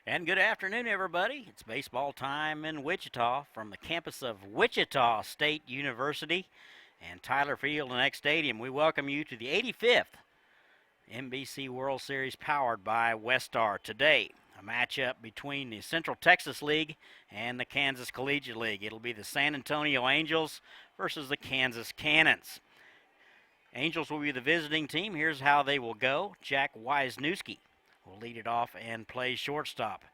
And good afternoon, everybody. It's baseball time in Wichita from the campus of Wichita State University and Tyler Field and X Stadium. We welcome you to the 85th NBC World Series powered by Westar. Today, a matchup between the Central Texas League and the Kansas Collegiate League. It'll be the San Antonio Angels versus the Kansas Canons. Angels will be the visiting team. Here's how they will go. Jack Wisniewski will lead it off and play shortstop.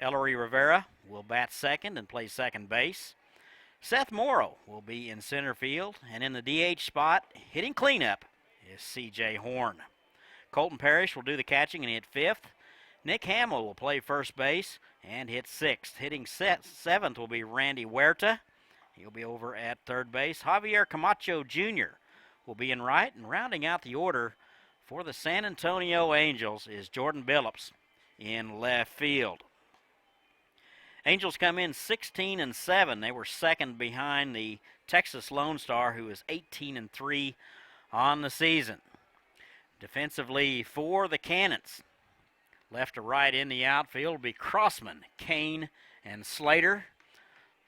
Ellery Rivera will bat second and play second base. Seth Morrow will be in center field, and in the DH spot, hitting cleanup, is C.J. Horn. Colton Parrish will do the catching and hit fifth. Nick Hamill will play first base and hit sixth. Hitting seventh will be Randy Huerta. He'll be over at third base. Javier Camacho Jr. will be in right, and rounding out the order for the San Antonio Angels is Jordan Billups in left field. Angels come in 16-7. They were second behind the Texas Lone Star, who is 18-3 on the season. Defensively for the Canons, left to right in the outfield will be Crossman, Kane, and Slater.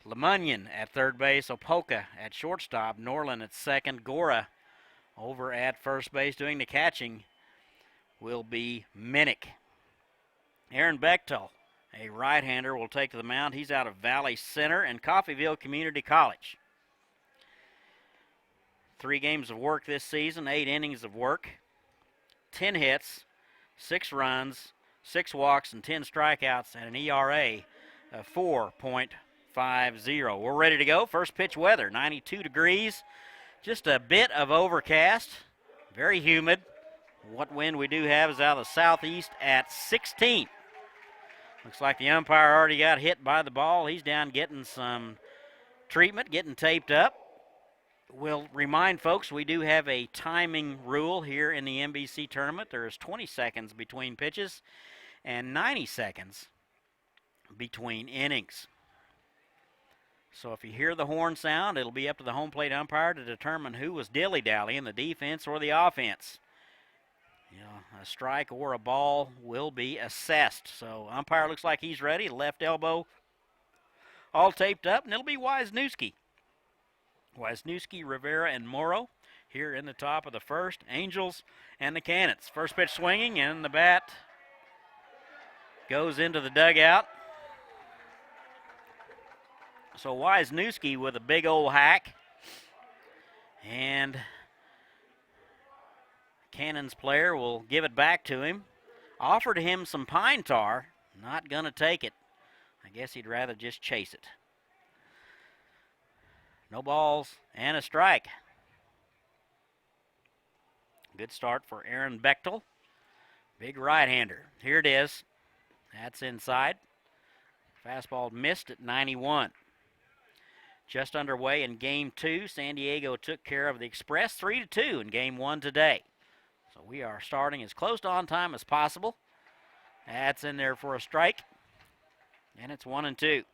Lemunyon at third base, Opoka at shortstop, Norland at second, Gora over at first base doing the catching will be Minnick. Aaron Bechtel, a right-hander, will take the mound. He's out of Valley Center and Coffeyville Community College. 3 games of work this season, 8 innings of work, 10 hits, 6 runs, 6 walks, and 10 strikeouts, and an ERA of 4.50. We're ready to go. First pitch weather, 92 degrees. Just a bit of overcast, very humid. What wind we do have is out of the southeast at 16. Looks like the umpire already got hit by the ball. He's down getting some treatment, getting taped up. We'll remind folks we do have a timing rule here in the NBC tournament. There is 20 seconds between pitches and 90 seconds between innings. So if you hear the horn sound, it'll be up to the home plate umpire to determine who was dilly-dallying, the defense or the offense. A strike or a ball will be assessed. So umpire looks like he's ready. Left elbow all taped up, and it'll be Wisniewski. Wisniewski, Rivera, and Morrow here in the top of the first. Angels and the Canons. First pitch swinging, and the bat goes into the dugout. So Wisniewski with a big old hack. And Cannons player will give it back to him. Offered him some pine tar. Not going to take it. I guess he'd rather just chase it. No balls and a strike. Good start for Aaron Bechtel. Big right-hander. Here it is. That's inside. Fastball missed at 91. Just underway in Game 2. San Diego took care of the Express 3-2 in Game 1 today. So we are starting as close to on time as possible. That's in there for a strike. And it's 1-2.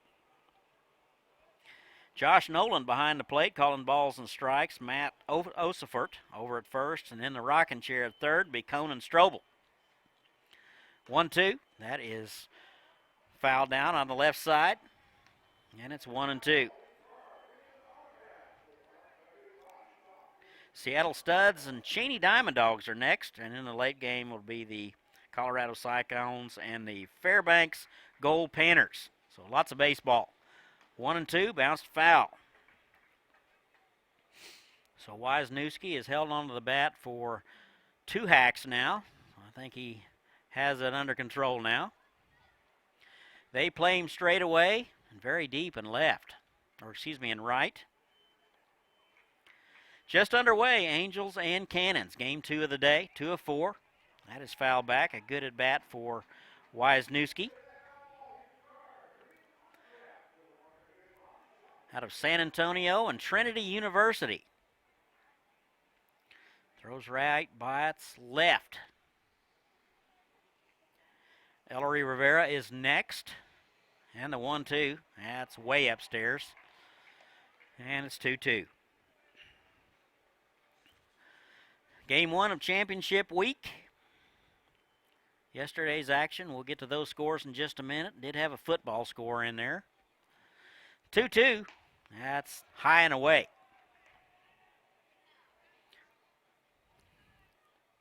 Josh Nolan behind the plate calling balls and strikes. Matt Osifert over at first. And in the rocking chair at third be Conan Strobel. 1-2. That is fouled down on the left side. And it's 1-2. Seattle Studs and Cheney Diamond Dogs are next, and in the late game will be the Colorado Cyclones and the Fairbanks Gold Panthers. So lots of baseball. 1-2, bounced foul. So Wisniewski is held onto the bat for 2 hacks now. I think he has it under control now. They play him straight away and very deep in left, in right. Just underway, Angels and Cannons. Game 2 of the day, 2 of 4. That is fouled back. A good at bat for Wisniewski. Out of San Antonio and Trinity University. Throws right, bites left. Ellery Rivera is next. And the 1-2. That's way upstairs. And it's 2-2. Game 1 of championship week. yesterday's action. We'll get to those scores in just a minute. Did have a football score in there. 2-2. That's high and away.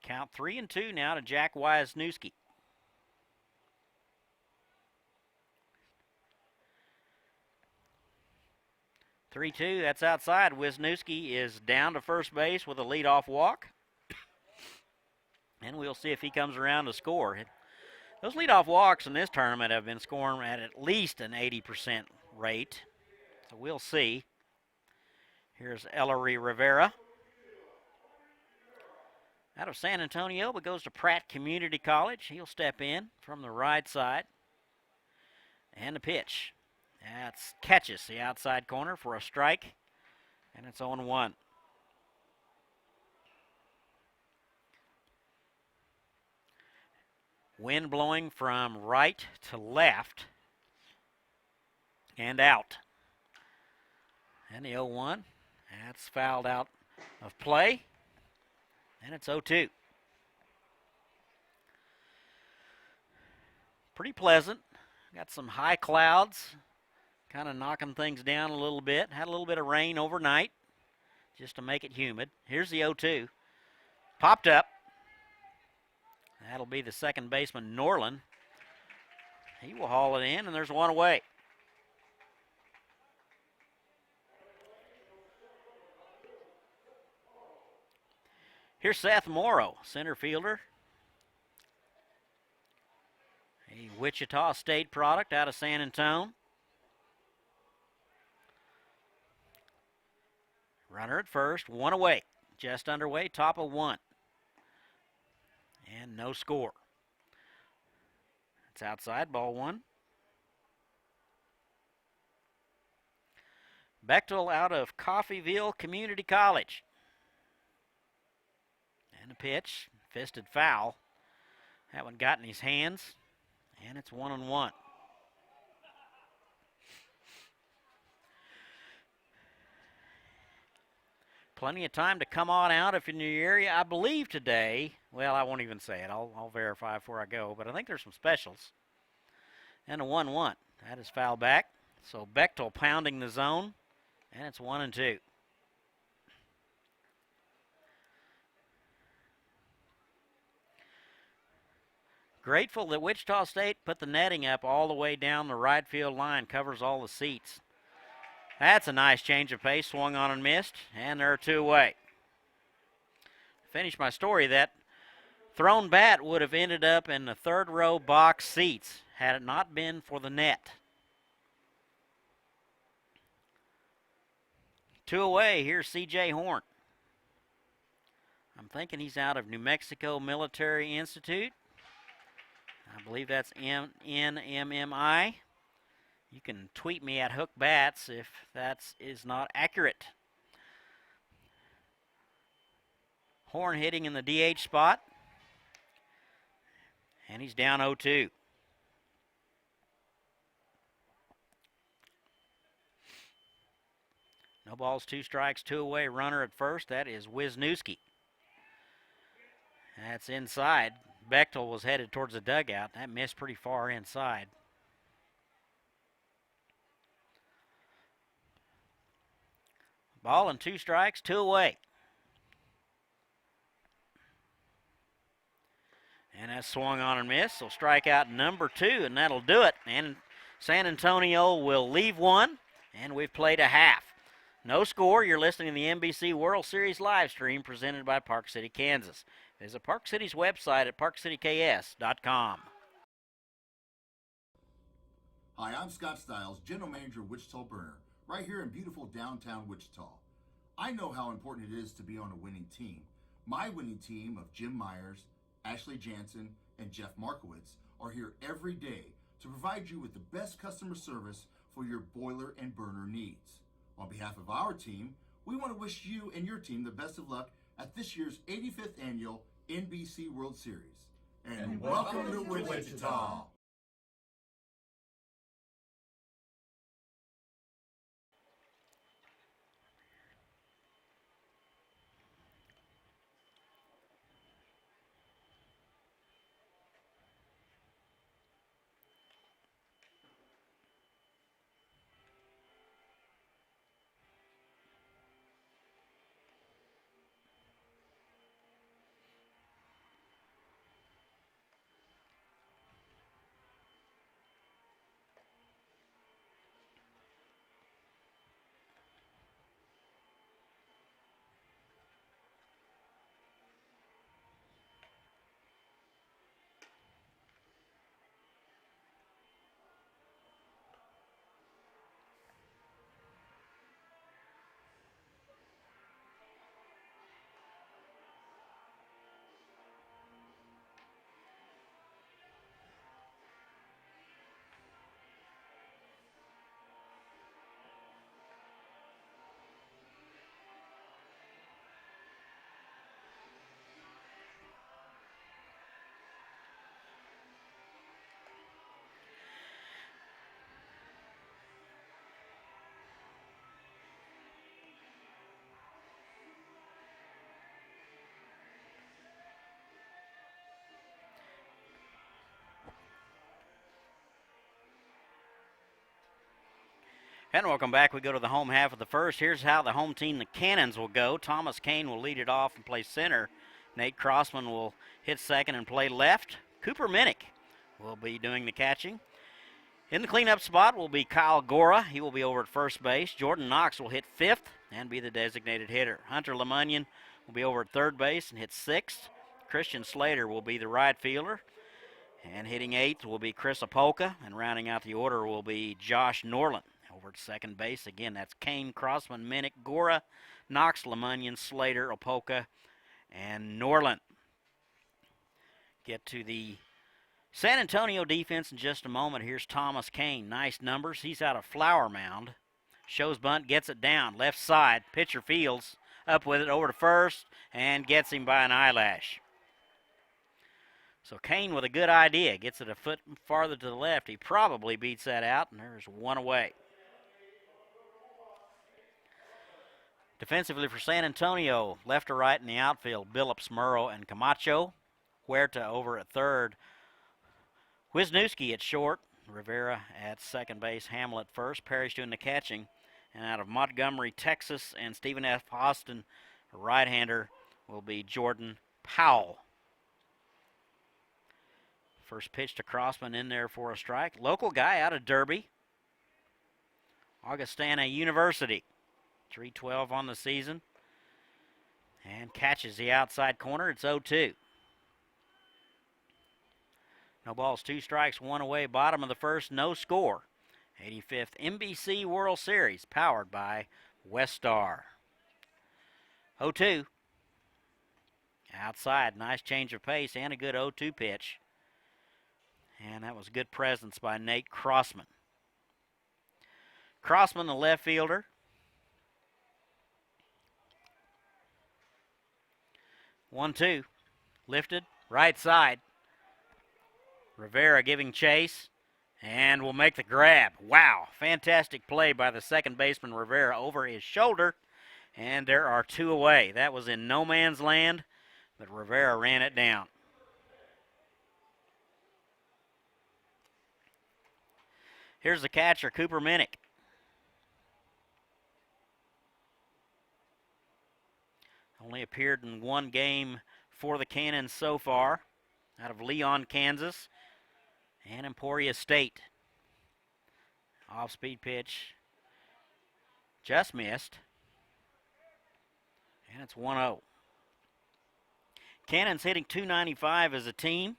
Count 3-2 now to Jack Wisniewski. Three-two, that's outside. Wisniewski is down to first base with a leadoff walk. And we'll see if he comes around to score. Those leadoff walks in this tournament have been scoring at least an 80% rate. So we'll see. Here's Ellery Rivera. Out of San Antonio, but goes to Pratt Community College. He'll step in from the right side. And the pitch. That's catches the outside corner for a strike. And it's 0-1. Wind blowing from right to left. And out. And the 0-1. That's fouled out of play. And it's 0-2. Pretty pleasant. Got some high clouds. Kind of knocking things down a little bit. Had a little bit of rain overnight. Just to make it humid. Here's the 0-2. Popped up. That'll be the second baseman, Norland. He will haul it in, and there's one away. Here's Seth Morrow, center fielder. A Wichita State product out of San Antonio. Runner at first, one away. Just underway, top of one. And no score. It's outside, ball one. Bechtel out of Coffeyville Community College. And a pitch, fisted foul. That one got in his hands, and it's 1-1. Plenty of time to come on out if you're in the area. I believe today, well, I won't even say it. I'll verify before I go, but I think there's some specials. And a 1-1. That is foul back. So Bechtel pounding the zone, and it's 1-2. Grateful that Wichita State put the netting up all the way down the right field line, covers all the seats. That's a nice change of pace, swung on and missed, and there are two away. Finish my story, that thrown bat would have ended up in the third row box seats had it not been for the net. Two away, here's C.J. Horn. I'm thinking he's out of New Mexico Military Institute. I believe that's NMMI. You can tweet me at Hook Bats if that is not accurate. Horn hitting in the DH spot. And he's down 0-2. No balls, two strikes, two away. Runner at first. That is Wisniewski. That's inside. Bechtel was headed towards the dugout. That missed pretty far inside. Ball and two strikes, two away. And that's swung on and missed. So strikeout number 2, and that'll do it. And San Antonio will leave one, and we've played a half. No score. You're listening to the NBC World Series live stream presented by Park City, Kansas. Visit Park City's website at parkcityks.com. Hi, I'm Scott Stiles, General Manager of Wichita Burner, right here in beautiful downtown Wichita. I know how important it is to be on a winning team. My winning team of Jim Myers, Ashley Jansen, and Jeff Markowitz are here every day to provide you with the best customer service for your boiler and burner needs. On behalf of our team, we want to wish you and your team the best of luck at this year's 85th Annual NBC World Series. And welcome to Wichita! And welcome back. We go to the home half of the first. Here's how the home team, the Canons, will go. Thomas Kane will lead it off and play center. Nate Crossman will hit second and play left. Cooper Minnick will be doing the catching. In the cleanup spot will be Kyle Gora. He will be over at first base. Jordan Knox will hit fifth and be the designated hitter. Hunter Lemunion will be over at third base and hit sixth. Christian Slater will be the right fielder. And hitting eighth will be Chris Apolka. And rounding out the order will be Josh Norland. Over at second base, again, that's Kane, Crossman, Minnick, Gora, Knox, Lemunion, Slater, Apolka, and Norland. Get to the San Antonio defense in just a moment. Here's Thomas Kane. Nice numbers. He's out of Flower Mound. Shows bunt, gets it down. Left side. Pitcher fields. Up with it over to first and gets him by an eyelash. So Kane with a good idea. Gets it a foot farther to the left. He probably beats that out, and there's one away. Defensively for San Antonio, left to right in the outfield, Billups, Murrow, and Camacho. Huerta over at third. Wisniewski at short. Rivera at second base. Hamill at first. Parrish doing the catching. And out of Montgomery, Texas, and Stephen F. Austin, a right-hander, will be Jordan Powell. First pitch to Crossman in there for a strike. Local guy out of Derby. Augustana University. 3-12 on the season. And catches the outside corner. It's 0-2. No balls, 2 strikes, 1 away. Bottom of the first, no score. 85th NBC World Series, powered by Westar. 0-2. Outside, nice change of pace and a good 0-2 pitch. And that was a good presence by Nate Crossman. Crossman, the left fielder. 1-2. Lifted, right side. Rivera giving chase and will make the grab. Wow, fantastic play by the second baseman Rivera over his shoulder. And there are 2 away. That was in no man's land, but Rivera ran it down. Here's the catcher, Cooper Minnick. Only appeared in 1 game for the Canons so far, out of Leon, Kansas, and Emporia State. Off-speed pitch, just missed, and it's 1-0. Canons hitting .295 as a team,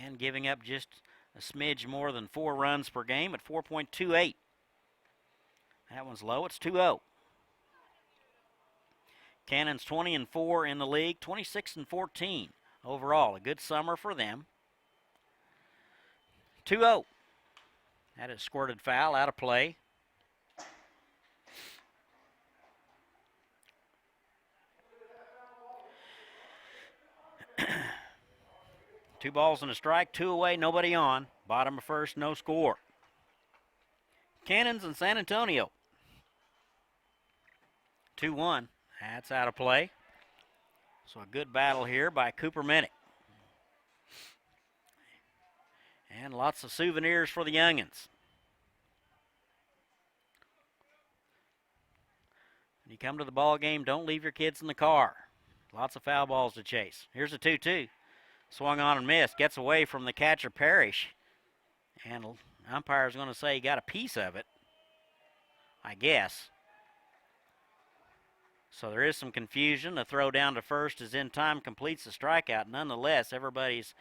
and giving up just a smidge more than 4 runs per game at 4.28. That one's low. It's 2-0. Canons 20-4 in the league, 26-14 overall. A good summer for them. 2-0. That is squirted foul, out of play. Two balls and a strike, 2 away, nobody on. Bottom of first, no score. Canons and San Antonio. 2-1. That's out of play. So a good battle here by Cooper Minnick. And lots of souvenirs for the youngins. When you come to the ball game, don't leave your kids in the car. Lots of foul balls to chase. Here's a 2-2. Swung on and missed. Gets away from the catcher, Parrish. And the umpire's going to say he got a piece of it, I guess. So there is some confusion. The throw down to first is in time, completes the strikeout. Nonetheless, everybody's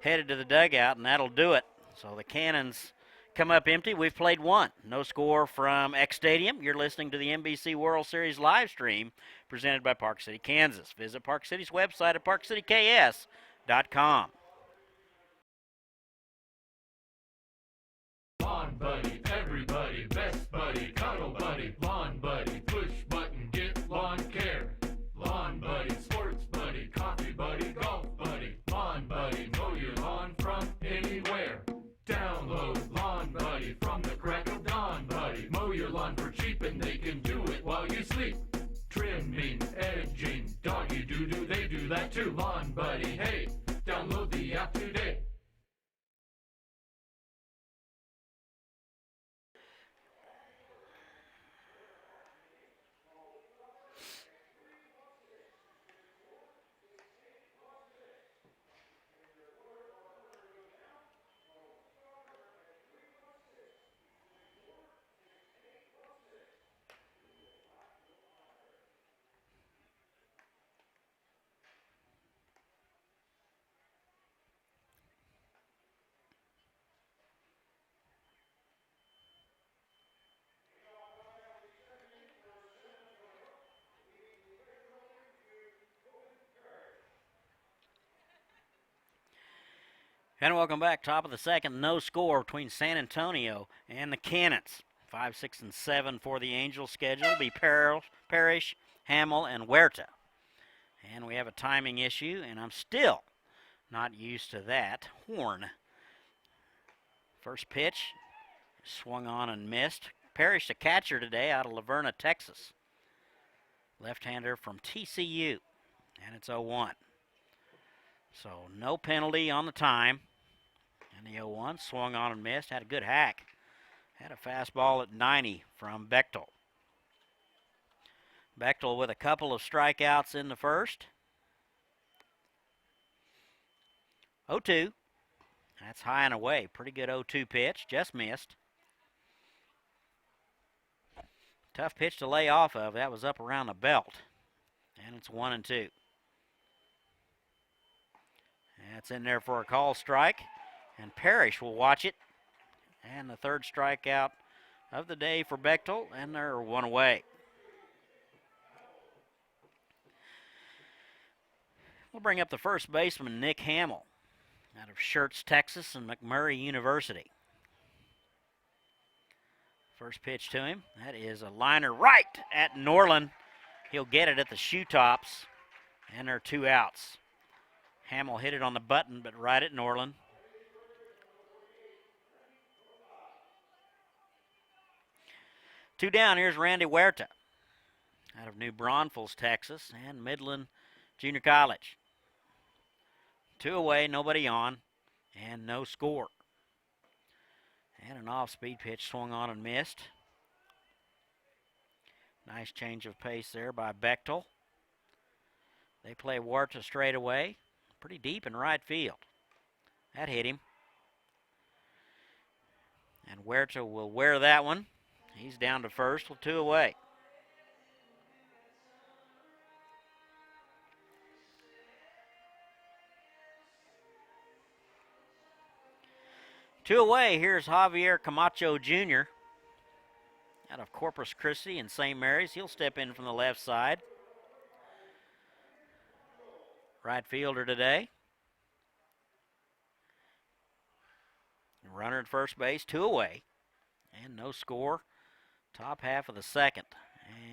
headed to the dugout, and that'll do it. So the Canons come up empty. We've played 1. No score from X Stadium. You're listening to the NBC World Series live stream presented by Park City, Kansas. Visit Park City's website at parkcityks.com. Lawn Buddy, everybody, best buddy, cuddle buddy, Lawn Buddy, push button, get lawn care. Lawn Buddy, sports buddy, coffee buddy, golf buddy, Lawn Buddy, mow your lawn from anywhere. Download Lawn Buddy from the crack of dawn, buddy. Mow your lawn for cheap and they can do it while you sleep. Trimming, edging, doggy doo-doo, they do that too. Lawn Buddy, hey, download the app today. And welcome back. Top of the second, no score between San Antonio and the Canons. 5, 6, and 7 for the Angels. Schedule will be Parrish, Hamill, and Huerta. And we have a timing issue, and I'm still not used to that. Horn. First pitch, swung on and missed. Parrish, the catcher today, out of Laverna, Texas. Left-hander from TCU, and it's 0-1. So no penalty on the time. And the 0-1 swung on and missed. Had a good hack. Had a fastball at 90 from Bechtel. Bechtel with a couple of strikeouts in the first. 0-2. That's high and away. Pretty good 0-2 pitch. Just missed. Tough pitch to lay off of. That was up around the belt. And it's 1-2. That's in there for a call strike. And Parrish will watch it. And the third strikeout of the day for Bechtel. And they're one away. We'll bring up the first baseman, Nick Hamill, out of Schertz, Texas, and McMurray University. First pitch to him. That is a liner right at Norland. He'll get it at the shoe tops. And there are 2 outs. Hamill hit it on the button, but right at Norland. Two down. Here's Randy Huerta out of New Braunfels, Texas, and Midland Junior College. 2 away, nobody on, and no score. And an off-speed pitch swung on and missed. Nice change of pace there by Bechtel. They play Huerta straight away. Pretty deep in right field. That hit him. And Huerta will wear that one. He's down to first with 2 away. Two away, here's Javier Camacho Jr. out of Corpus Christi and St. Mary's. He'll step in from the left side. Right fielder today. Runner at first base, 2 away. And no score. Top half of the second.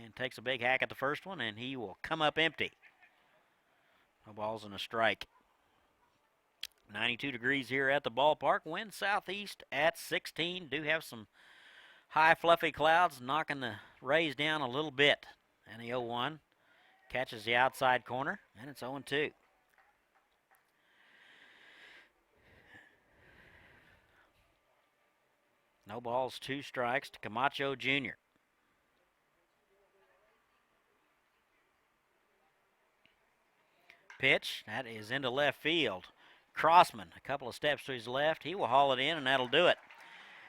And takes a big hack at the first one, and he will come up empty. No balls and a strike. 92 degrees here at the ballpark. Wind southeast at 16. Do have some high fluffy clouds knocking the rays down a little bit. And the 0-1 catches the outside corner, and it's 0-2. No balls, 2 strikes to Camacho Jr. Pitch, that is into left field. Crossman, a couple of steps to his left. He will haul it in, and that'll do it.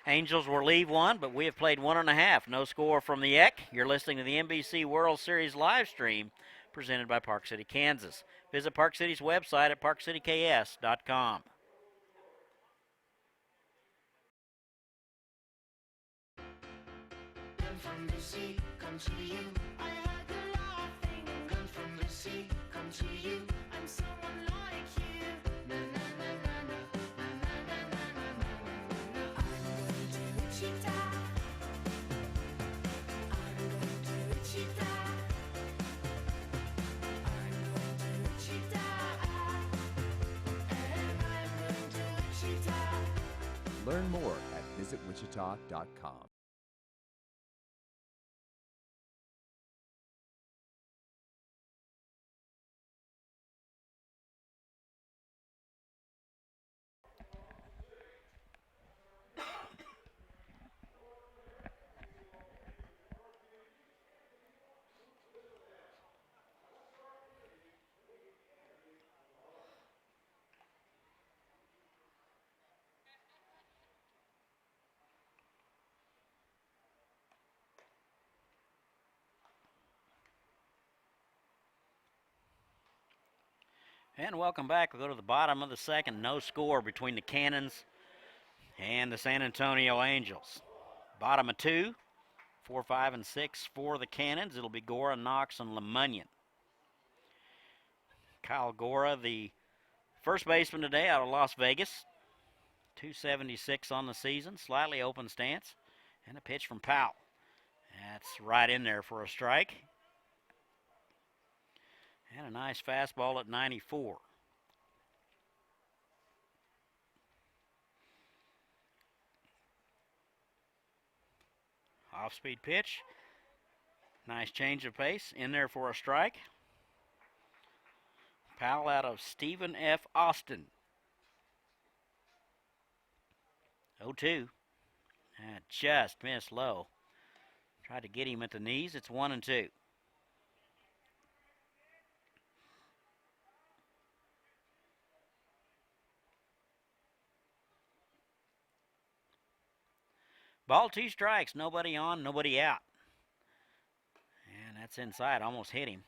Angels will leave one, but we have played 1.5. No score from the Eck. You're listening to the NBC World Series live stream presented by Park City, Kansas. Visit Park City's website at parkcityks.com. From the sea, come to you. I heard the laughing and guns from the sea, come to you. I'm someone like you. Na na na na na na na na na na. I'm going to Wichita. I'm going to Wichita. I'm going to Wichita. And I'm going to Wichita. Learn more at visitwichita.com. And welcome back. We'll go to the bottom of the second. No score between the Canons and the San Antonio Angels. Bottom of 2, 4, 5, and 6 for the Canons. It'll be Gora, Knox, and LeMunyon. Kyle Gora, the first baseman today out of Las Vegas. 276 on the season, slightly open stance. And a pitch from Powell. That's right in there for a strike. And a nice fastball at 94. Off-speed pitch. Nice change of pace. In there for a strike. Powell out of Stephen F. Austin. 0-2. That just missed low. Tried to get him at the knees. It's 1-2. Ball, 2 strikes. Nobody on, nobody out. And that's inside. Almost hit him.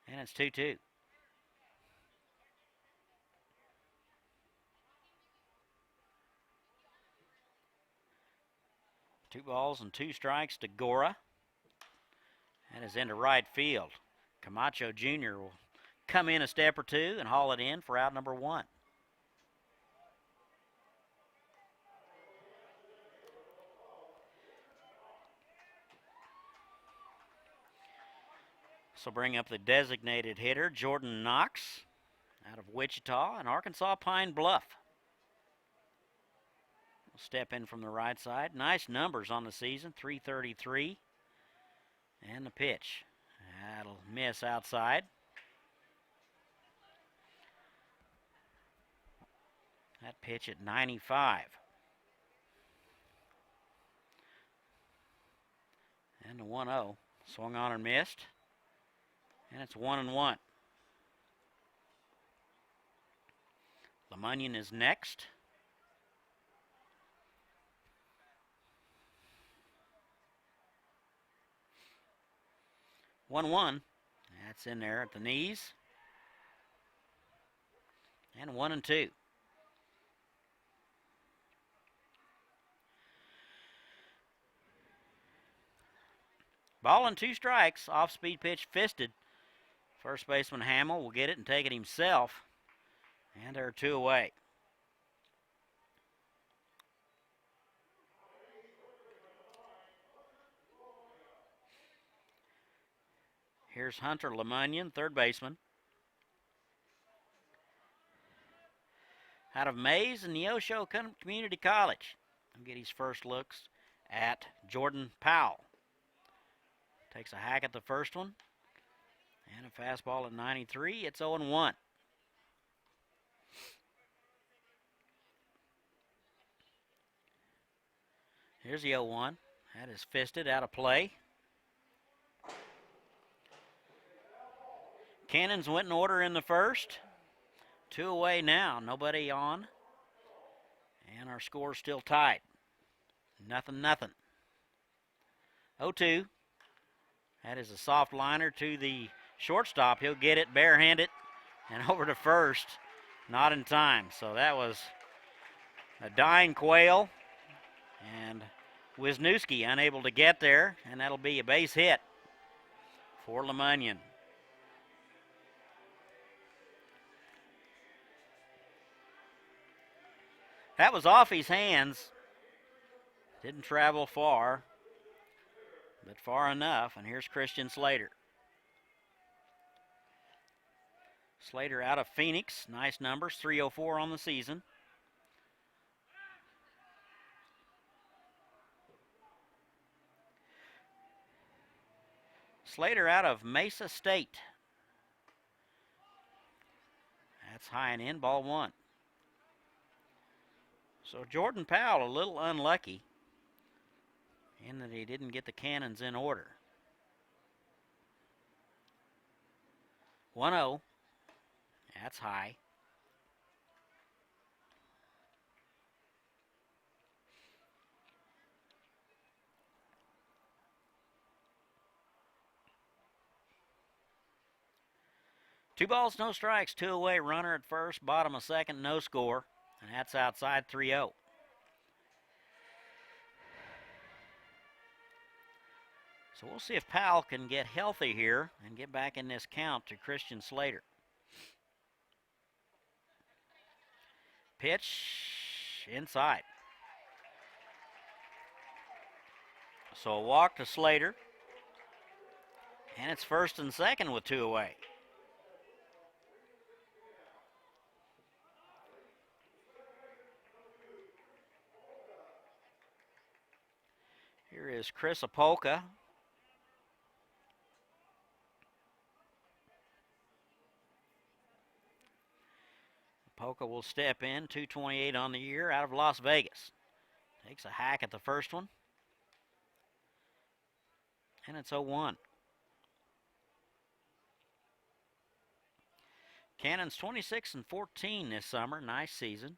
And it's 2-2. Two balls and 2 strikes to Gora. That is into right field. Camacho Jr. will come in a step or two and haul it in for out number 1. So bring up the designated hitter, Jordan Knox, out of Wichita and Arkansas Pine Bluff. Will step in from the right side. Nice numbers on the season, 333. And the pitch. That'll miss outside. That pitch at 95. And the 1-0. Swung on and missed. And it's 1-1. LeMunion is next. One. That's in there at the knees. And 1-2. Ball and 2 strikes. Off-speed pitch fisted. First baseman Hamill will get it and take it himself. And there are 2 away. Here's Hunter LeMunion, third baseman. Out of Mays and Neosho Community College. He'll get his first looks at Jordan Powell. Takes a hack at the first one. And a fastball at 93. It's 0-1. Here's the 0-1. That is fisted out of play. Canons went in order in the first. 2 away now. Nobody on. And our score's still tied. 0-0. 0-2. That is a soft liner to the shortstop. He'll get it barehanded and over to first. Not in time. So that was a dying quail. And Wisniewski unable to get there. And that'll be a base hit for LeMunion. That was off his hands. Didn't travel far, but far enough. And here's Christian Slater. Slater out of Phoenix. Nice numbers, 304 on the season. Slater out of Mesa State. That's high and in, ball 1. So Jordan Powell a little unlucky in that he didn't get the Canons in order. 1-0. That's high. Two balls, no strikes, 2 away, runner at first, bottom of second, no score. And that's outside 3-0. So we'll see if Powell can get healthy here and get back in this count to Christian Slater. Pitch inside. So a walk to Slater. And it's first and second with 2 away. Here is Chris Apolka. Apolka will step in, 228 on the year, out of Las Vegas. Takes a hack at the first one. And it's 0-1. Canons 26-14 this summer. Nice season.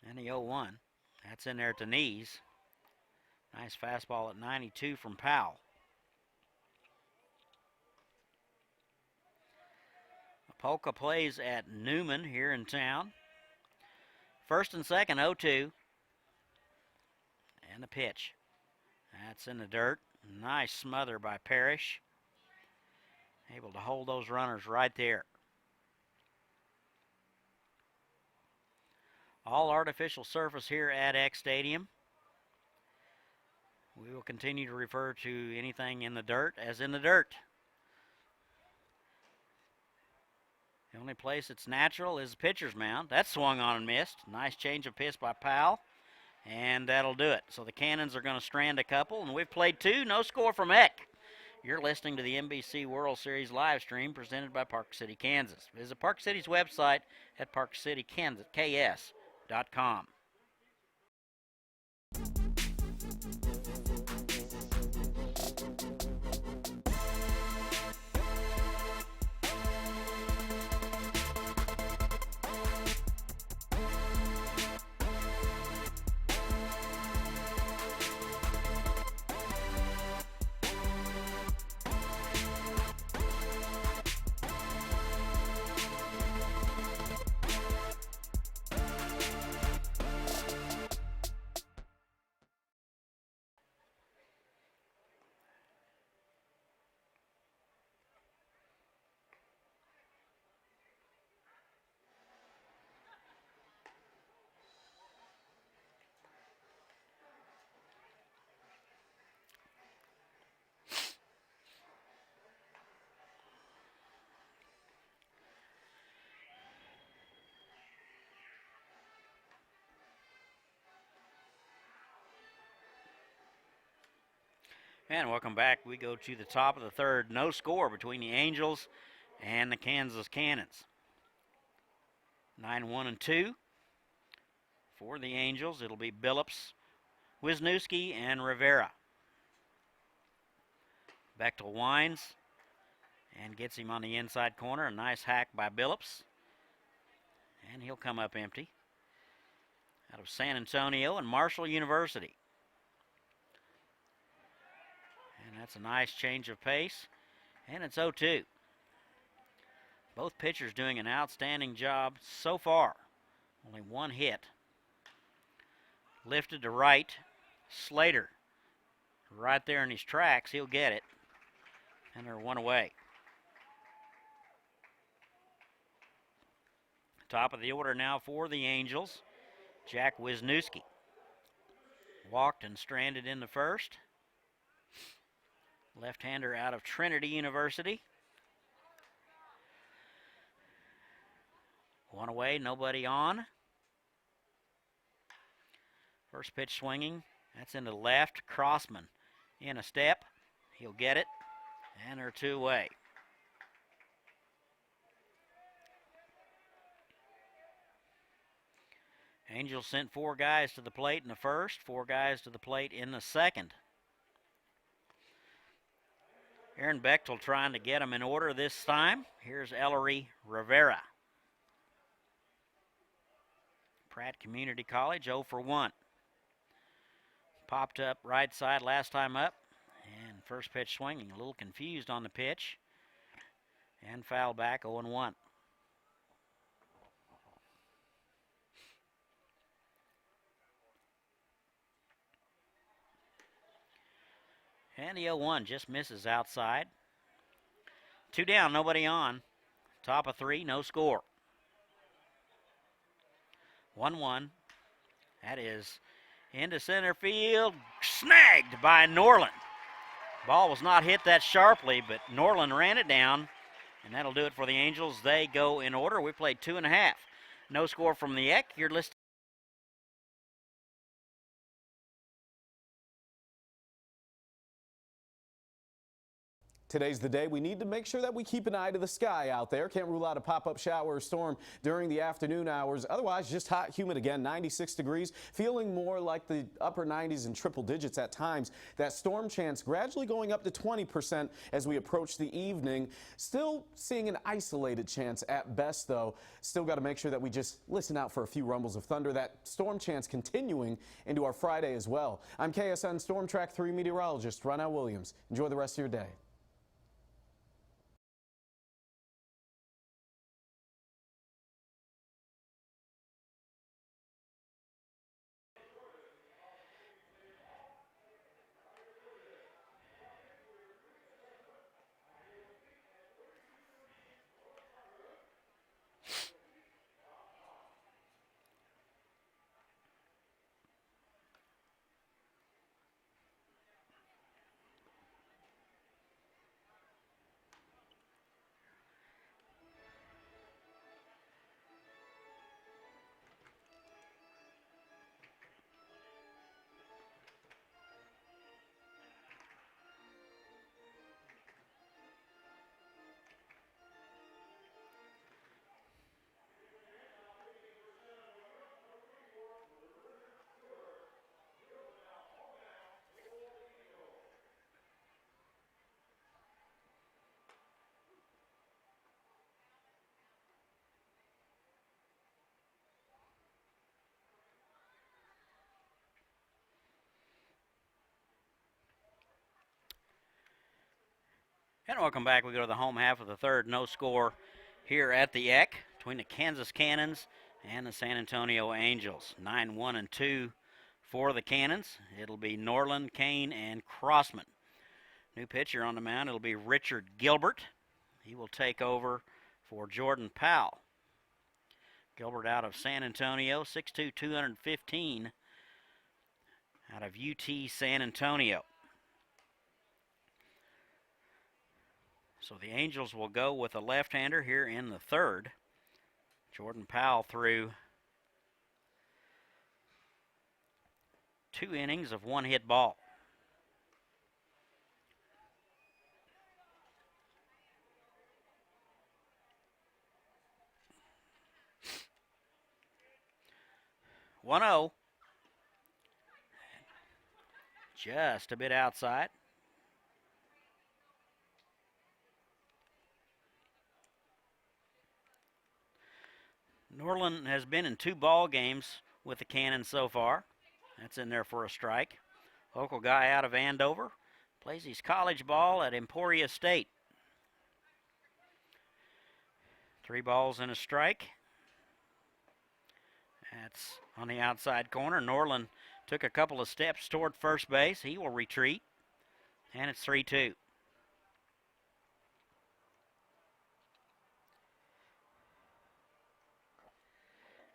And the 0-1. That's in there at the knees. Nice fastball at 92 from Powell. Apolka plays at Newman here in town. First and second, 0-2. And the pitch. That's in the dirt. Nice smother by Parrish. Able to hold those runners right there. All artificial surface here at X Stadium. We will continue to refer to anything in the dirt as in the dirt. The only place it's natural is the pitcher's mound. That swung on and missed. Nice change of pace by Powell. And that'll do it. So the Cannons are going to strand a couple, and we've played 2. No score from Eck. You're listening to the NBC World Series live stream presented by Park City, Kansas. Visit Park City's website at parkcitykansas.com. And welcome back. We go to the top of the third. No score between the Angels and the Kansas Cannons. 9-1-2 for the Angels. It'll be Billups, Wisniewski, and Rivera. Bechtel winds and gets him on the inside corner. A nice hack by Billups. And he'll come up empty. Out of San Antonio and Marshall University. And that's a nice change of pace. And it's 0-2. Both pitchers doing an outstanding job so far. Only one hit. Lifted to right. Slater right there in his tracks. He'll get it. And they're 1 away. Top of the order now for the Angels. Jack Wisniewski. Walked and stranded in the first. Left-hander out of Trinity University. 1 away, nobody on. First pitch swinging. That's into left. Crossman in a step. He'll get it. And they're 2 away. Angels sent 4 guys to the plate in the first, 4 guys to the plate in the second. Aaron Bechtel trying to get them in order this time. Here's Ellery Rivera. Pratt Community College, 0 for 1. Popped up right side last time up. And first pitch swinging. A little confused on the pitch. And foul back, 0-1. And the 0-1 just misses outside. 2 down, nobody on. Top of 3, no score. 1-1. That is into center field. Snagged by Norland. Ball was not hit that sharply, but Norland ran it down, and that'll do it for the Angels. They go in order. We played 2.5. No score from the Eck. You're listening. Today's the day we need to make sure that we keep an eye to the sky out there. Can't rule out a pop-up shower or storm during the afternoon hours. Otherwise, just hot, humid again, 96 degrees, feeling more like the upper 90s and triple digits at times. That storm chance gradually going up to 20% as we approach the evening. Still seeing an isolated chance at best, though. Still got to make sure that we just listen out for a few rumbles of thunder. That storm chance continuing into our Friday as well. I'm KSN Storm Track 3 meteorologist Ronell Williams. Enjoy the rest of your day. And welcome back. We go to the home half of the third. No score here at the Eck between the Kansas Canons and the San Antonio Angels. 9-1-2 for the Canons. It'll be Norland, Kane, and Crossman. New pitcher on the mound. It'll be Richard Gilbert. He will take over for Jordan Powell. Gilbert out of San Antonio, 6'2", 215 out of UT San Antonio. So the Angels will go with a left-hander here in the third. Jordan Powell threw 2 innings of one-hit ball. One-oh. Just a bit outside. Norland has been in 2 ball games with the Cannons so far. That's in there for a strike. Local guy out of Andover. Plays his college ball at Emporia State. 3 balls and a strike. That's on the outside corner. Norland took a couple of steps toward first base. He will retreat. And it's 3-2.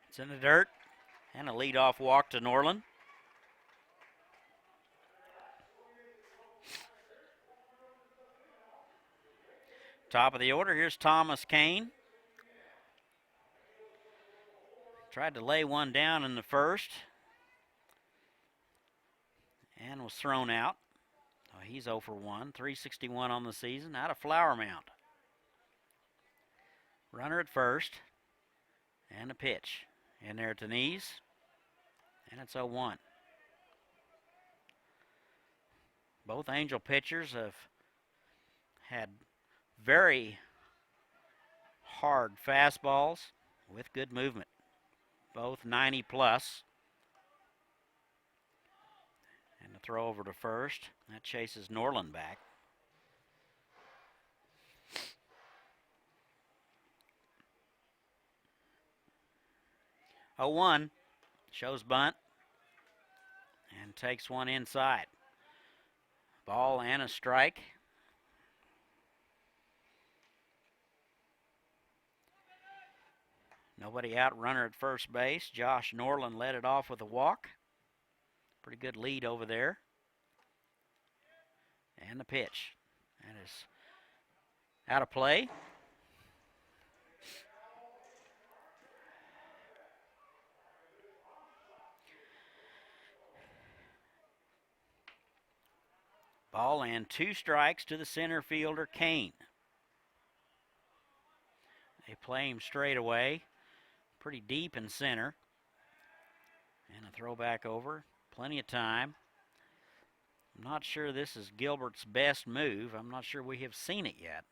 It's in the dirt. And a leadoff walk to Norland. Top of the order, here's Thomas Kane. Tried to lay one down in the first. And was thrown out. Oh, he's 0 for 1, 361 on the season, out of Flower Mound. Runner at first. And a pitch. In there at the knees. And it's 0-1. Both Angel pitchers have had very hard fastballs with good movement. Both 90 plus. And the throw over to first. That chases Norland back. Oh, 1 shows bunt and takes one inside. Ball and a strike. Nobody out, runner at first base. Josh Norland led it off with a walk. Pretty good lead over there. And the pitch. That is out of play. Ball and 2 strikes to the center fielder, Kane. They play him straight away. Pretty deep in center. And a throw back over. Plenty of time. I'm not sure this is Gilbert's best move. I'm not sure we have seen it yet.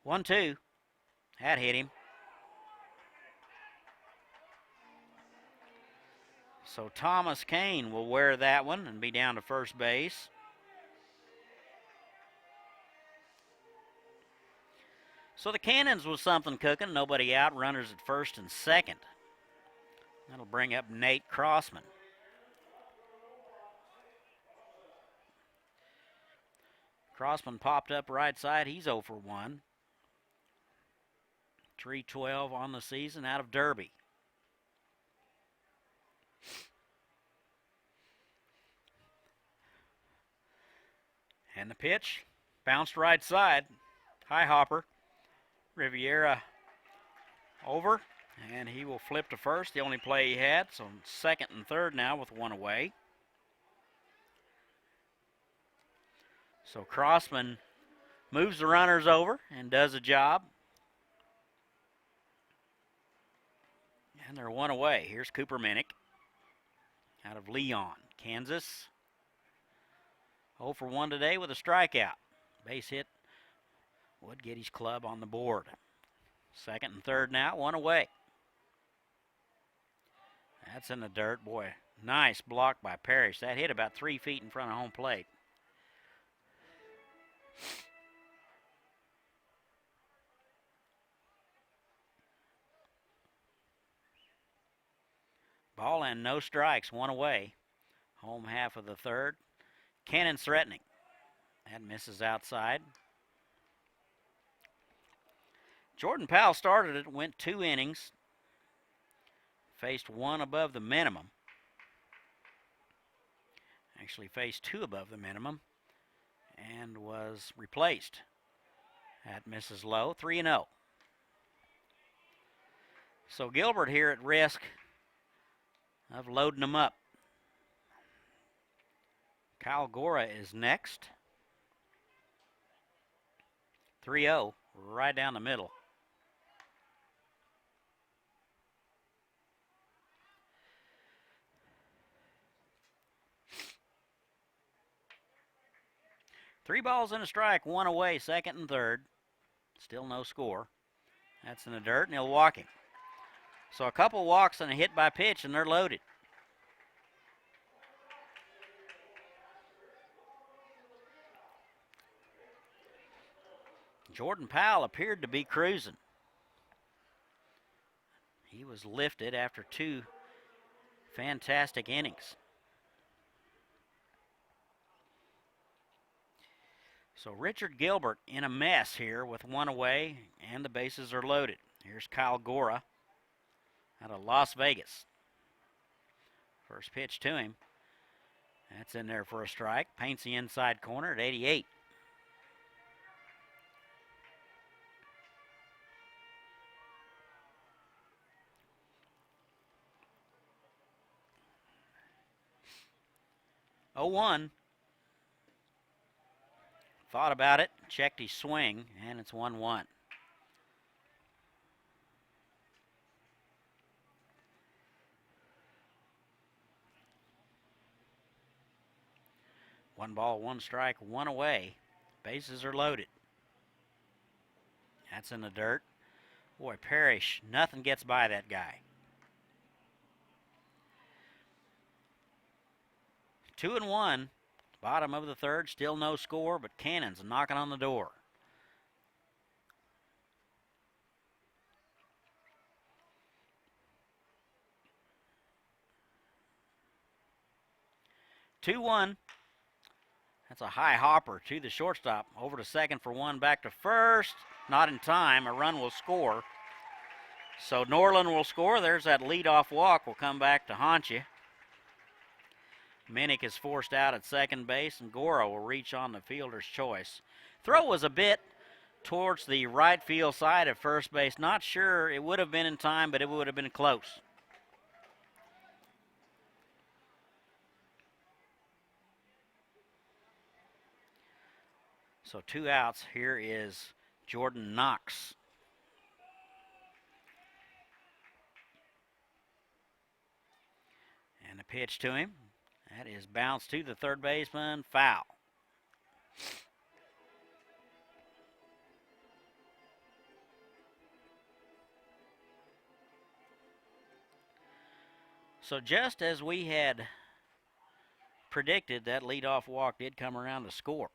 One, two. That hit him. So Thomas Kane will wear that one and be down to first base. So the Canons was something cooking. Nobody out. Runners at first and second. That'll bring up Nate Crossman. Crossman popped up right side. He's 0 for 1. 312 on the season out of Derby. And the pitch bounced right side. High hopper. Riviera over, and he will flip to first, the only play he had. So second and third now with one away. So Crossman moves the runners over and does a job. And they're one away. Here's Cooper Minnick out of Leon, Kansas. 0 for 1 today with a strikeout. Base hit would get his club on the board. Second and third now, one away. That's in the dirt. Boy, nice block by Parrish. That hit about 3 feet in front of home plate. Ball and no strikes, one away. Home half of the third. Cannon threatening. That misses outside. Jordan Powell started it, went 2 innings. Faced 1 above the minimum. Actually faced 2 above the minimum. And was replaced. That misses low, 3-0. So Gilbert here at risk of loading them up. Kyle Gora is next. 3-0, right down the middle. Three balls and a strike, one away, second and third. Still no score. That's in the dirt, and he'll walk him. So a couple walks and a hit by pitch, and they're loaded. Jordan Powell appeared to be cruising. He was lifted after 2 fantastic innings. So Richard Gilbert in a mess here with 1 away, and the bases are loaded. Here's Kyle Gora out of Las Vegas. First pitch to him. That's in there for a strike. Paints the inside corner at 88. Oh, 1. Thought about it, checked his swing, and it's 1-1. One ball, one strike, one away. Bases are loaded. That's in the dirt. Boy, Parrish, nothing gets by that guy. 2-1. Bottom of the third, still no score, but Cannon's knocking on the door. Two-one. That's a high hopper to the shortstop. Over to second for one, back to first. Not in time. A run will score. So Norland will score. There's that leadoff walk. Will come back to haunt you. Minnick is forced out at second base, and Goro will reach on the fielder's choice. Throw was a bit towards the right field side of first base. Not sure it would have been in time, but it would have been close. So 2 outs. Here is Jordan Knox. And a pitch to him. That is bounced to the third baseman. Foul. So just as we had predicted, that leadoff walk did come around to score.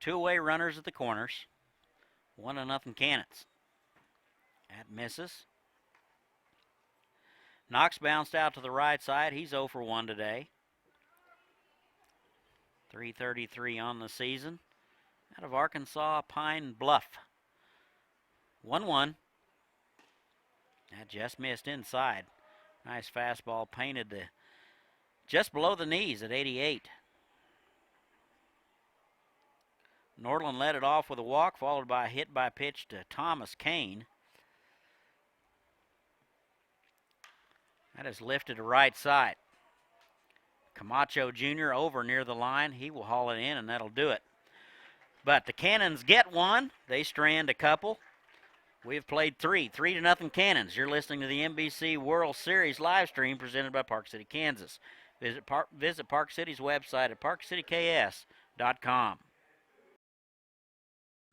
2 away runners at the corners. 1-0 Canons. That misses. Knox bounced out to the right side. He's 0 for 1 today. .333 on the season. Out of Arkansas Pine Bluff. 1-1. That just missed inside. Nice fastball painted to just below the knees at 88. Norland led it off with a walk, followed by a hit by pitch to Thomas Kane. That is lifted to right side. Camacho Jr. over near the line. He will haul it in, and that'll do it. But the Cannons get one. They strand a couple. We have played 3 3-0 Cannons. You're listening to the NBC World Series live stream presented by Park City, Kansas. Visit Park City's website at parkcityks.com.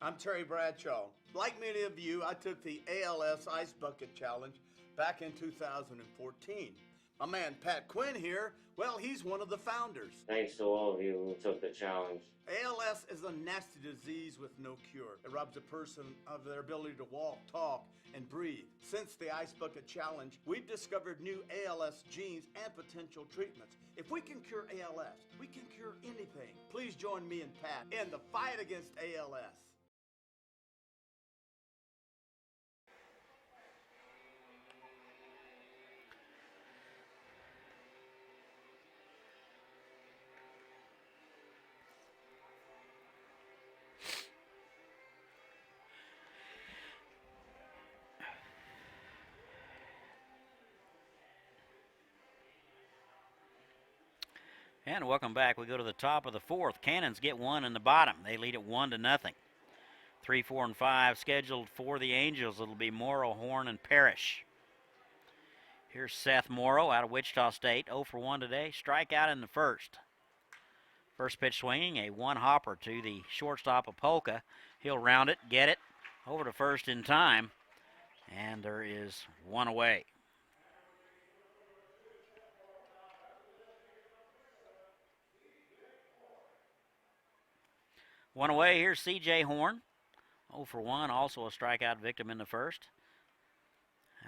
I'm Terry Bradshaw. Like many of you, I took the ALS Ice Bucket Challenge back in 2014. My man Pat Quinn here, well, he's one of the founders. Thanks to all of you who took the challenge. ALS is a nasty disease with no cure. It robs a person of their ability to walk, talk, and breathe. Since the Ice Bucket Challenge, we've discovered new ALS genes and potential treatments. If we can cure ALS, we can cure anything. Please join me and Pat in the fight against ALS. And welcome back. We go to the top of the fourth. Cannons get one in the bottom. They lead it 1-0. 3, 4, and 5 scheduled for the Angels. It'll be Morrow, Horn, and Parrish. Here's Seth Morrow out of Wichita State. 0 for 1 today. Strikeout in the first. First pitch swinging, a one-hopper to the shortstop of Polka. He'll round it, get it, over to first in time. And there is one away. One away, here's C.J. Horn. 0 for 1, also a strikeout victim in the first.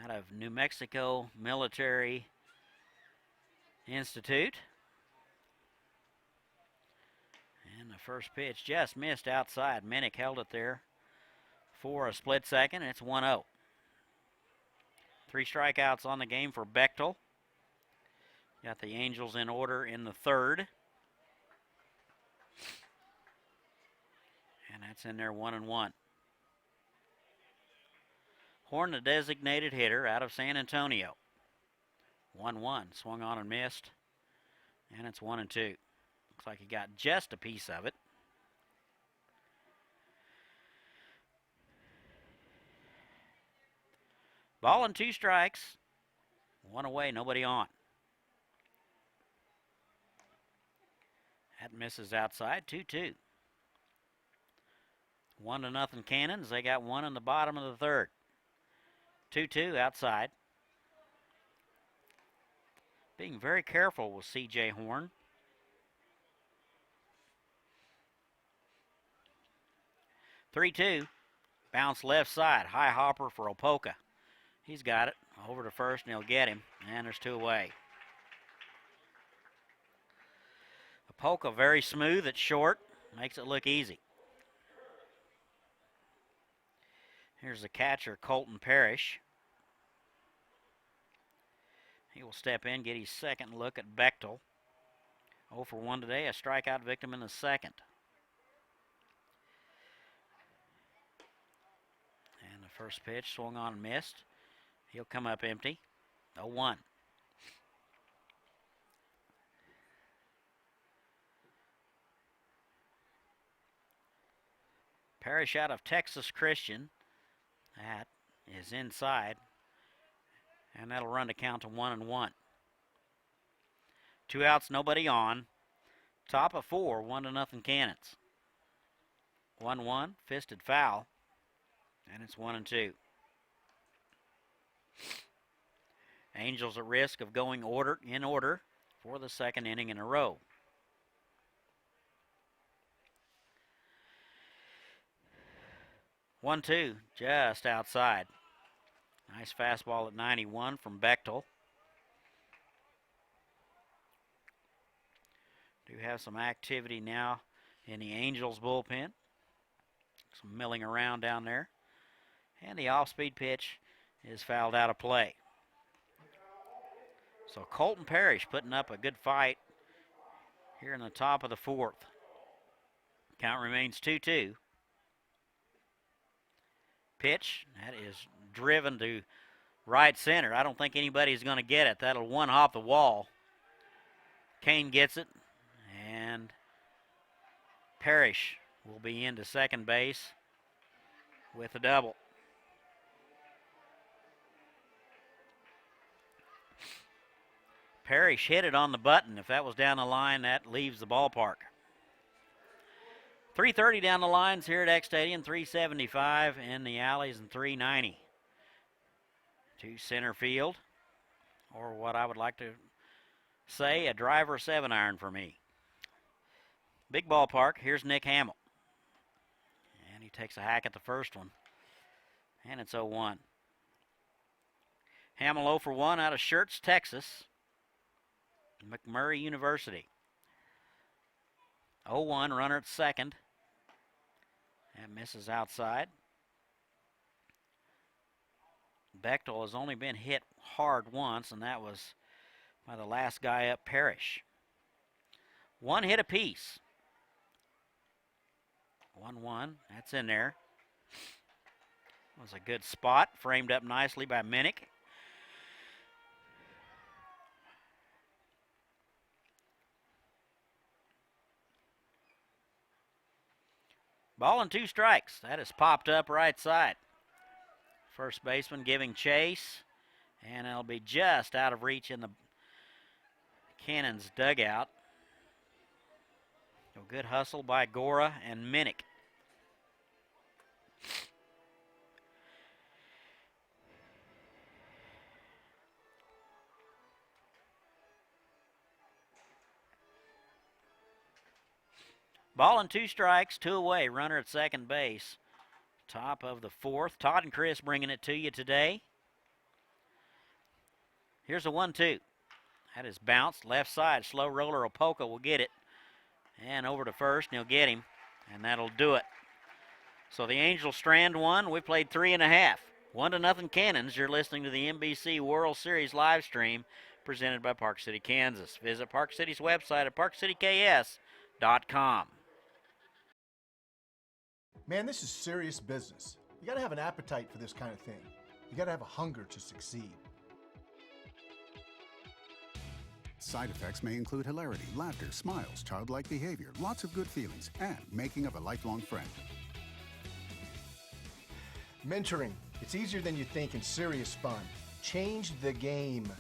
Out of New Mexico Military Institute. And the first pitch just missed outside. Minnick held it there for a split second. It's 1-0. 3 strikeouts on the game for Bechtel. Got the Angels in order in the third. And that's in there 1-1. Horn, the designated hitter out of San Antonio. 1-1. Swung on and missed. And it's 1-2. Looks like he got just a piece of it. Ball and 2 strikes. 1 away, nobody on. That misses outside. 2-2. 1-0 Cannons. They got one in the bottom of the third. 2-2 outside. Being very careful with C.J. Horn. (3-2). Bounce left side. High hopper for Opolka. He's got it. Over to first, and he'll get him. And there's 2 away. Polka very smooth at short, makes it look easy. Here's the catcher, Colton Parrish. He will step in, get his second look at Bechtel. 0 for 1 today, a strikeout victim in the second. And the first pitch swung on and missed. He'll come up empty. 0-1. Parrish out of Texas Christian. That is inside. And that'll run to count to 1-1. 2 outs, nobody on. Top of 4, 1-0 Canons. 1-1, fisted foul. And it's 1-2. Angels at risk of going in order for the second inning in a row. One-two, just outside. Nice fastball at 91 from Bechtel. Do have some activity now in the Angels bullpen. Some milling around down there. And the off-speed pitch is fouled out of play. So Colton Parrish putting up a good fight here in the top of the 4th. Count remains 2-2. Pitch, that is driven to right center. I don't think anybody's going to get it. That'll one hop the wall. Kane gets it, and Parrish will be into second base with a double. Parrish hit it on the button. If that was down the line, that leaves the ballpark. 330 down the lines here at X Stadium, 375 in the alleys, and 390 to center field, or what I would like to say, a driver 7-iron for me. Big ballpark. Here's Nick Hamill. And he takes a hack at the first one. And it's 0-1. Hamill 0 for 1 out of Schertz, Texas. McMurray University. 0-1, runner at second. That misses outside. Bechtel has only been hit hard once, and that was by the last guy up, Parrish. 1 hit apiece. 1-1, that's in there. Was a good spot, framed up nicely by Minnick. Ball and 2 strikes. That has popped up right side. First baseman giving chase, and it'll be just out of reach in the Cannons dugout. A good hustle by Gora and Minnick. Ball and 2 strikes, 2 away. Runner at second base. Top of the 4th. Todd and Chris bringing it to you today. Here's a 1-2. That is bounced left side. Slow roller Opoka will get it. And over to first, and he'll get him. And that'll do it. So the Angels strand 1. We played 3.5. 1-0 Cannons. You're listening to the NBC World Series live stream presented by Park City, Kansas. Visit Park City's website at parkcityks.com. Man, this is serious business. You gotta have an appetite for this kind of thing. You gotta have a hunger to succeed. Side effects may include hilarity, laughter, smiles, childlike behavior, lots of good feelings, and making of a lifelong friend. Mentoring. It's easier than you think and serious fun. Change the game.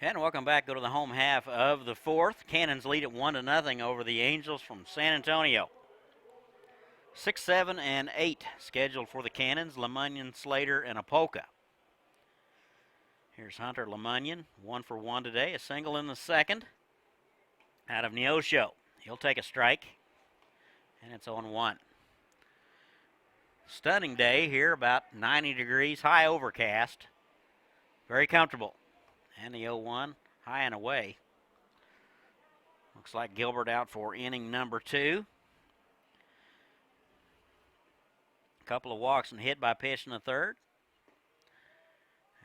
And welcome back. Go to the home half of the fourth. Canons lead at 1-0 over the Angels from San Antonio. 6, 7, and 8 scheduled for the Canons. LeMunyon, Slater, and Apolka. Here's Hunter LeMunyon, 1 for 1 today. A single in the second out of Neosho. He'll take a strike, and it's 0-1. Stunning day here, about 90 degrees, high overcast. Very comfortable. And the 0-1, high and away. Looks like Gilbert out for inning number 2. A couple of walks and hit by pitch in the third.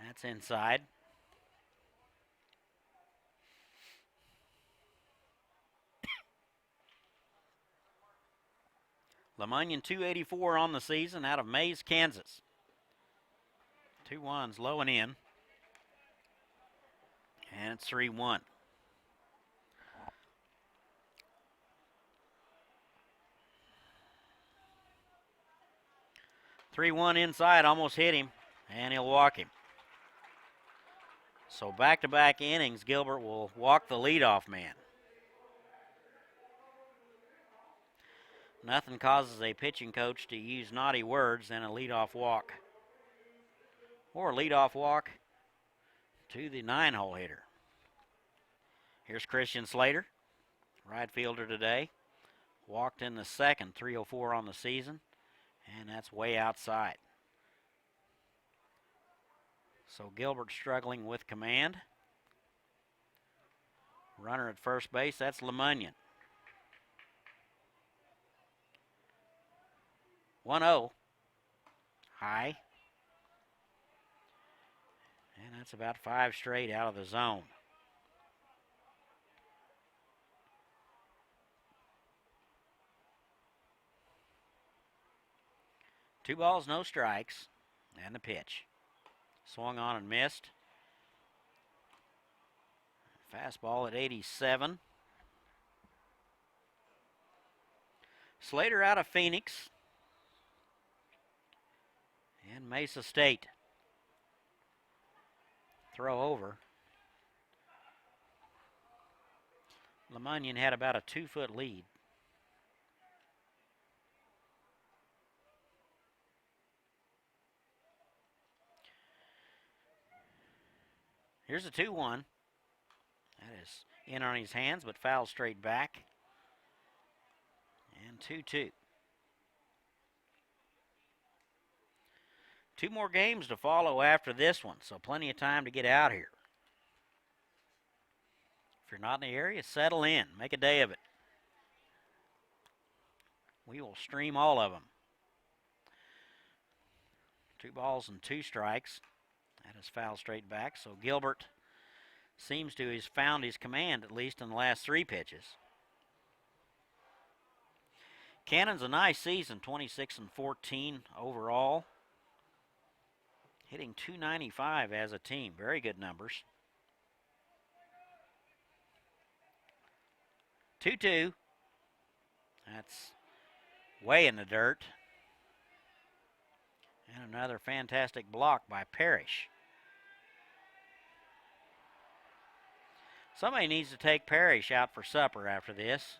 That's inside. LeMunyon 284 on the season out of Mays, Kansas. 2-1s low and in. And it's 3-1. Inside, almost hit him, and he'll walk him. So back-to-back innings, Gilbert will walk the leadoff man. Nothing causes a pitching coach to use naughty words than a leadoff walk. Or a leadoff walk to the 9-hole hitter. Here's Christian Slater, right fielder today. Walked in the second, 304 on the season, and that's way outside. So Gilbert struggling with command. Runner at first base, that's LeMunyon. 1-0. High. And that's about 5 straight out of the zone. Two balls, no strikes, and the pitch. Swung on and missed. Fastball at 87. Slater out of Phoenix. And Mesa State. Throw over. LeMunyon had about a 2-foot lead. Here's a 2-1. That is in on his hands, but foul straight back. And 2-2. 2 more games to follow after this one, so plenty of time to get out here. If you're not in the area, settle in. Make a day of it. We will stream all of them. 2 balls and 2 strikes. That is foul straight back, so Gilbert seems to have found his command, at least in the last 3 pitches. Canons a nice season, 26-14 overall. Hitting .295 as a team. Very good numbers. 2-2. That's way in the dirt. And another fantastic block by Parrish. Somebody needs to take Parrish out for supper after this.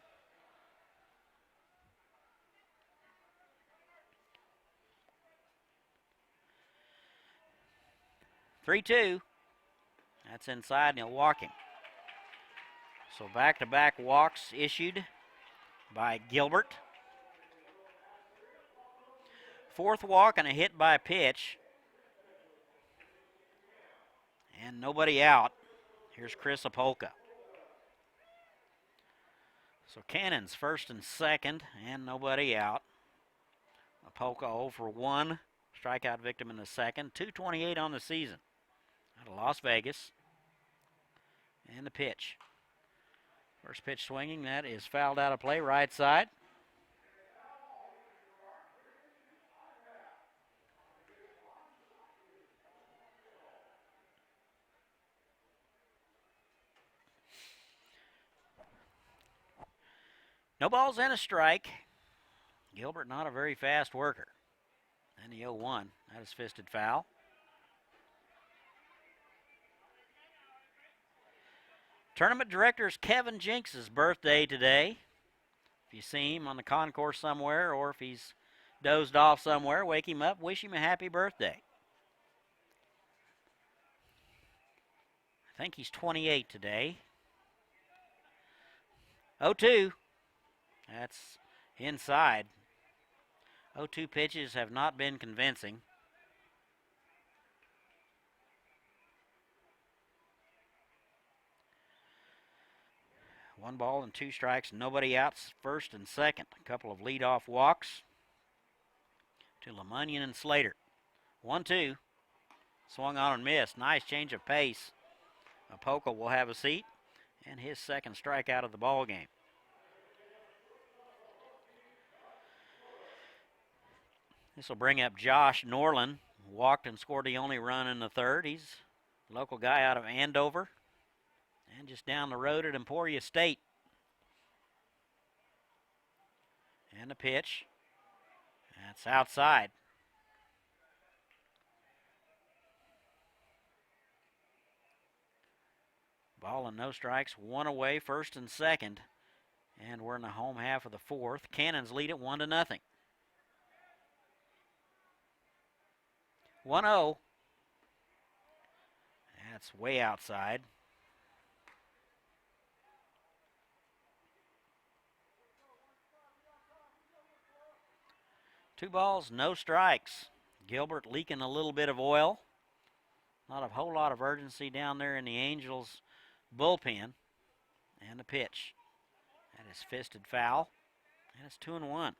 (3-2). That's inside, and he'll walk him. So back-to-back walks issued by Gilbert. 4th walk and a hit by pitch. And nobody out. Here's Chris Apolka. So Cannons 1st and 2nd, and nobody out. Apolka 0 for 1. Strikeout victim in the second. .228 on the season. Out of Las Vegas. And the pitch. First pitch swinging, that is fouled out of play, right side. No balls and a strike. Gilbert not a very fast worker. And the 0-1, that is fisted foul. Tournament director's Kevin Jinks' birthday today. If you see him on the concourse somewhere or if he's dozed off somewhere, wake him up, wish him a happy birthday. I think he's 28 today. 0-2. That's inside. 0-2 pitches have not been convincing. One ball and 2 strikes, nobody out, first and second. A couple of leadoff walks to Lemunion and Slater. 1-2. Swung on and missed. Nice change of pace. Apoka will have a seat and his second strikeout of the ball game. This will bring up Josh Norland. Walked and scored the only run in the third. He's a local guy out of Andover and just down the road at Emporia State. And a pitch. That's outside. Ball and no strikes, one away, first and second. And we're in the home half of the fourth. Canons lead it 1-0. 1-0. That's way outside. Two balls, no strikes. Gilbert leaking a little bit of oil. Not a whole lot of urgency down there in the Angels bullpen. And a pitch. That is fisted foul. And it's 2-1.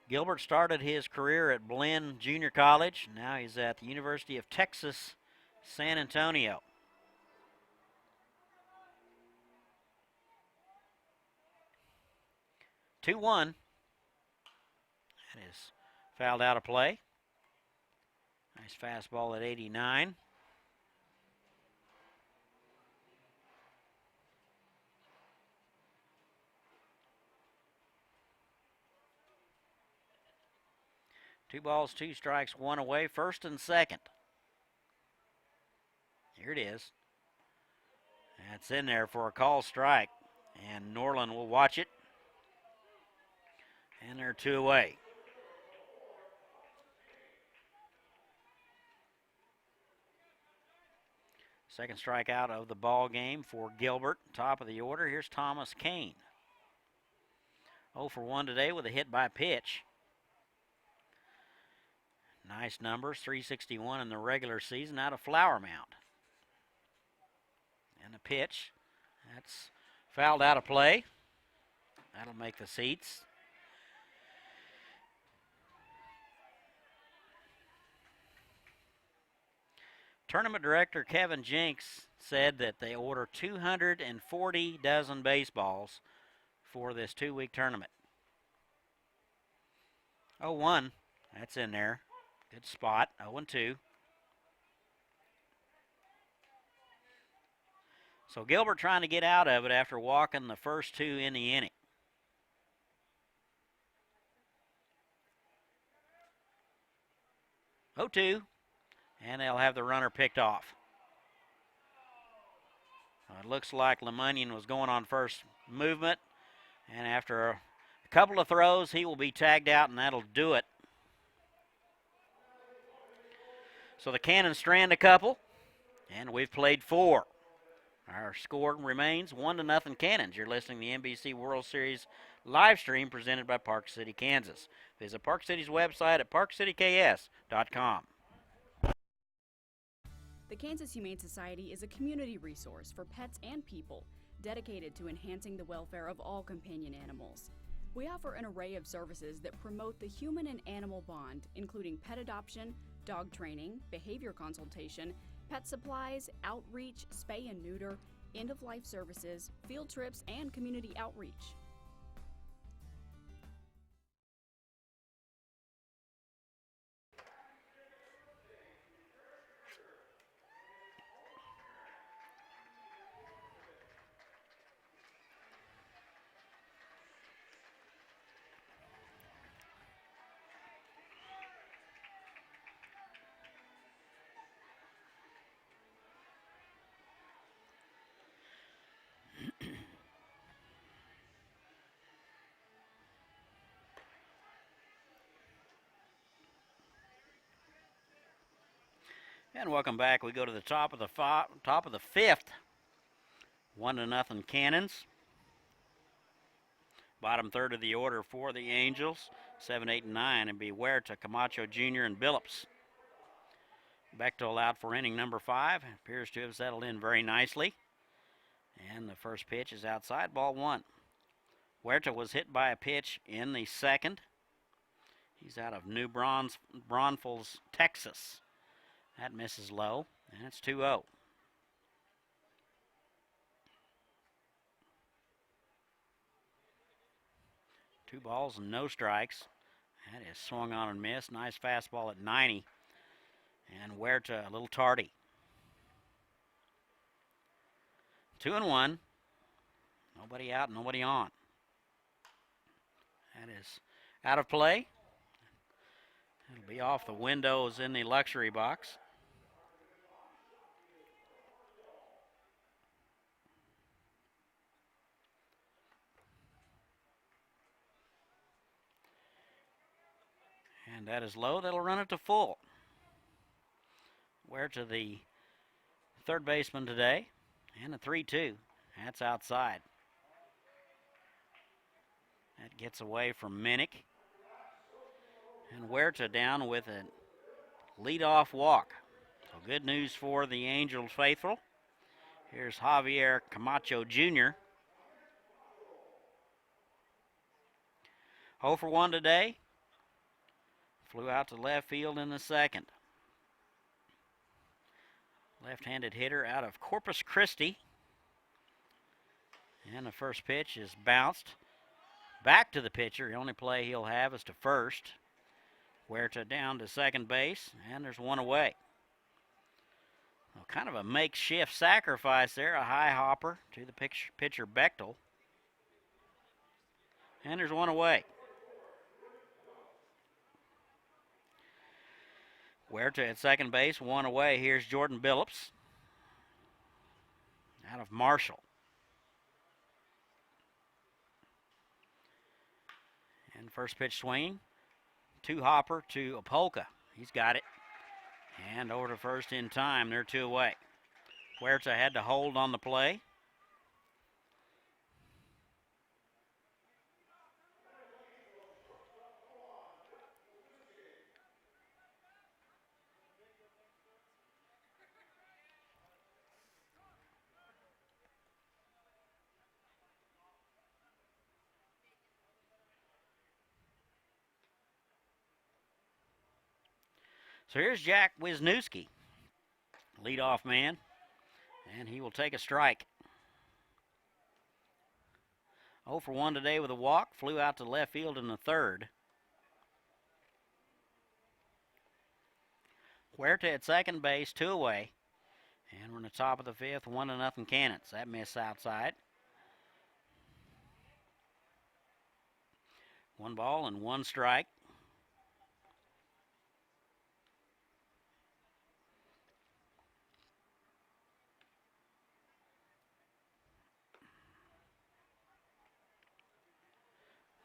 Gilbert started his career at Blinn Junior College. Now he's at the University of Texas, San Antonio. Two one. That is fouled out of play. Nice fastball at 89. Two balls, two strikes, one away, first and second. Here it is. That's in there for a call strike. And Norland will watch it. And they're two away. Second strikeout of the ball game for Gilbert. Top of the order, here's Thomas Kane. 0 for 1 today with a hit by pitch. Nice numbers, 361 in the regular season out of Flower Mount. And a pitch. That's fouled out of play. That'll make the seats. Tournament director Kevin Jinks said that they order 240 dozen baseballs for this 2-week tournament. 0-1, that's in there. Good spot, 0-2. So Gilbert trying to get out of it after walking the first two in the inning. Oh, 2, and they'll have the runner picked off. It looks like Lemunion was going on first movement, and after a couple of throws, he will be tagged out, and that'll do it. So the Canons strand a couple, and we've played 4. Our score remains 1-0 Canons. You're listening to the NBC World Series live stream presented by Park City, Kansas. Visit Park City's website at parkcityks.com. The Kansas Humane Society is a community resource for pets and people dedicated to enhancing the welfare of all companion animals. We offer an array of services that promote the human and animal bond, including pet adoption, dog training, behavior consultation, pet supplies, outreach, spay and neuter, end-of-life services, field trips, and community outreach. And welcome back. We go to the top of the fifth. 1-0 Canons. Bottom third of the order for the Angels. 7, 8, and 9, and beware to Camacho Jr. and Billups. Bechtel out for inning number 5. Appears to have settled in very nicely. And the first pitch is outside, ball 1. Huerta was hit by a pitch in the second. He's out of New Braunfels, Texas. That misses low, and it's 2-0. Two balls and no strikes. That is swung on and missed. Nice fastball at 90. And Huerta a little tardy. 2-1. Nobody out, nobody on. That is out of play. It'll be off the windows in the luxury box. And that is low. That'll run it to full. Huerta the third baseman today. And a 3-2. That's outside. That gets away from Minnick. And Huerta down with a leadoff walk. So good news for the Angels faithful. Here's Javier Camacho Jr. 0 for 1 today. Flew out to left field in the second. Left-handed hitter out of Corpus Christi. And the first pitch is bounced back to the pitcher. The only play he'll have is to first. Huerta down to second base, and there's one away. Well, kind of a makeshift sacrifice there, a high hopper to the pitcher Bechtel. And there's one away. Huerta at second base, one away. Here's Jordan Billups out of Marshall. And first pitch swing, two-hopper to Opolka. He's got it. And over to first in time. They're 2 away. Huerta had to hold on the play. So here's Jack Wisniewski, leadoff man, and he will take a strike. 0 for 1 today with a walk, flew out to left field in the third. Huerta at second base, 2 away, and we're in the top of the fifth, 1-0 Canons. That miss outside. 1 ball and 1 strike.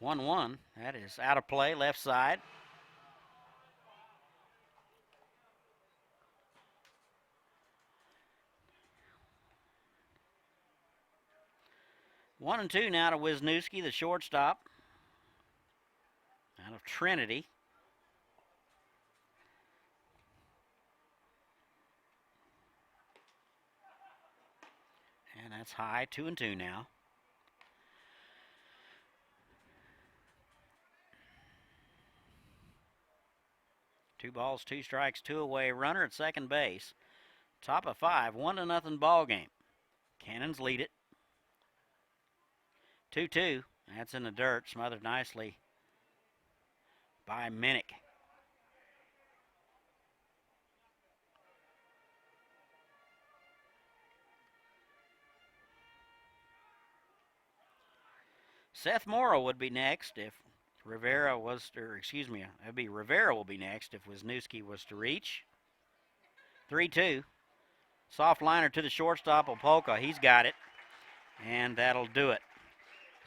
One. That is out of play, left side. One and two now to Wisniewski, the shortstop, out of Trinity. And that's high, 2-2 now. Two balls, 2 strikes, 2 away. Runner at second base. Top of 5, 1-0 ball game. Cannons lead it. 2-2. That's in the dirt, smothered nicely by Minnick. Seth Morrow would be next if Rivera was, it'd be Rivera will be next if Wisniewski was to reach. 3-2. Soft liner to the shortstop, Opolka. He's got it, and that'll do it.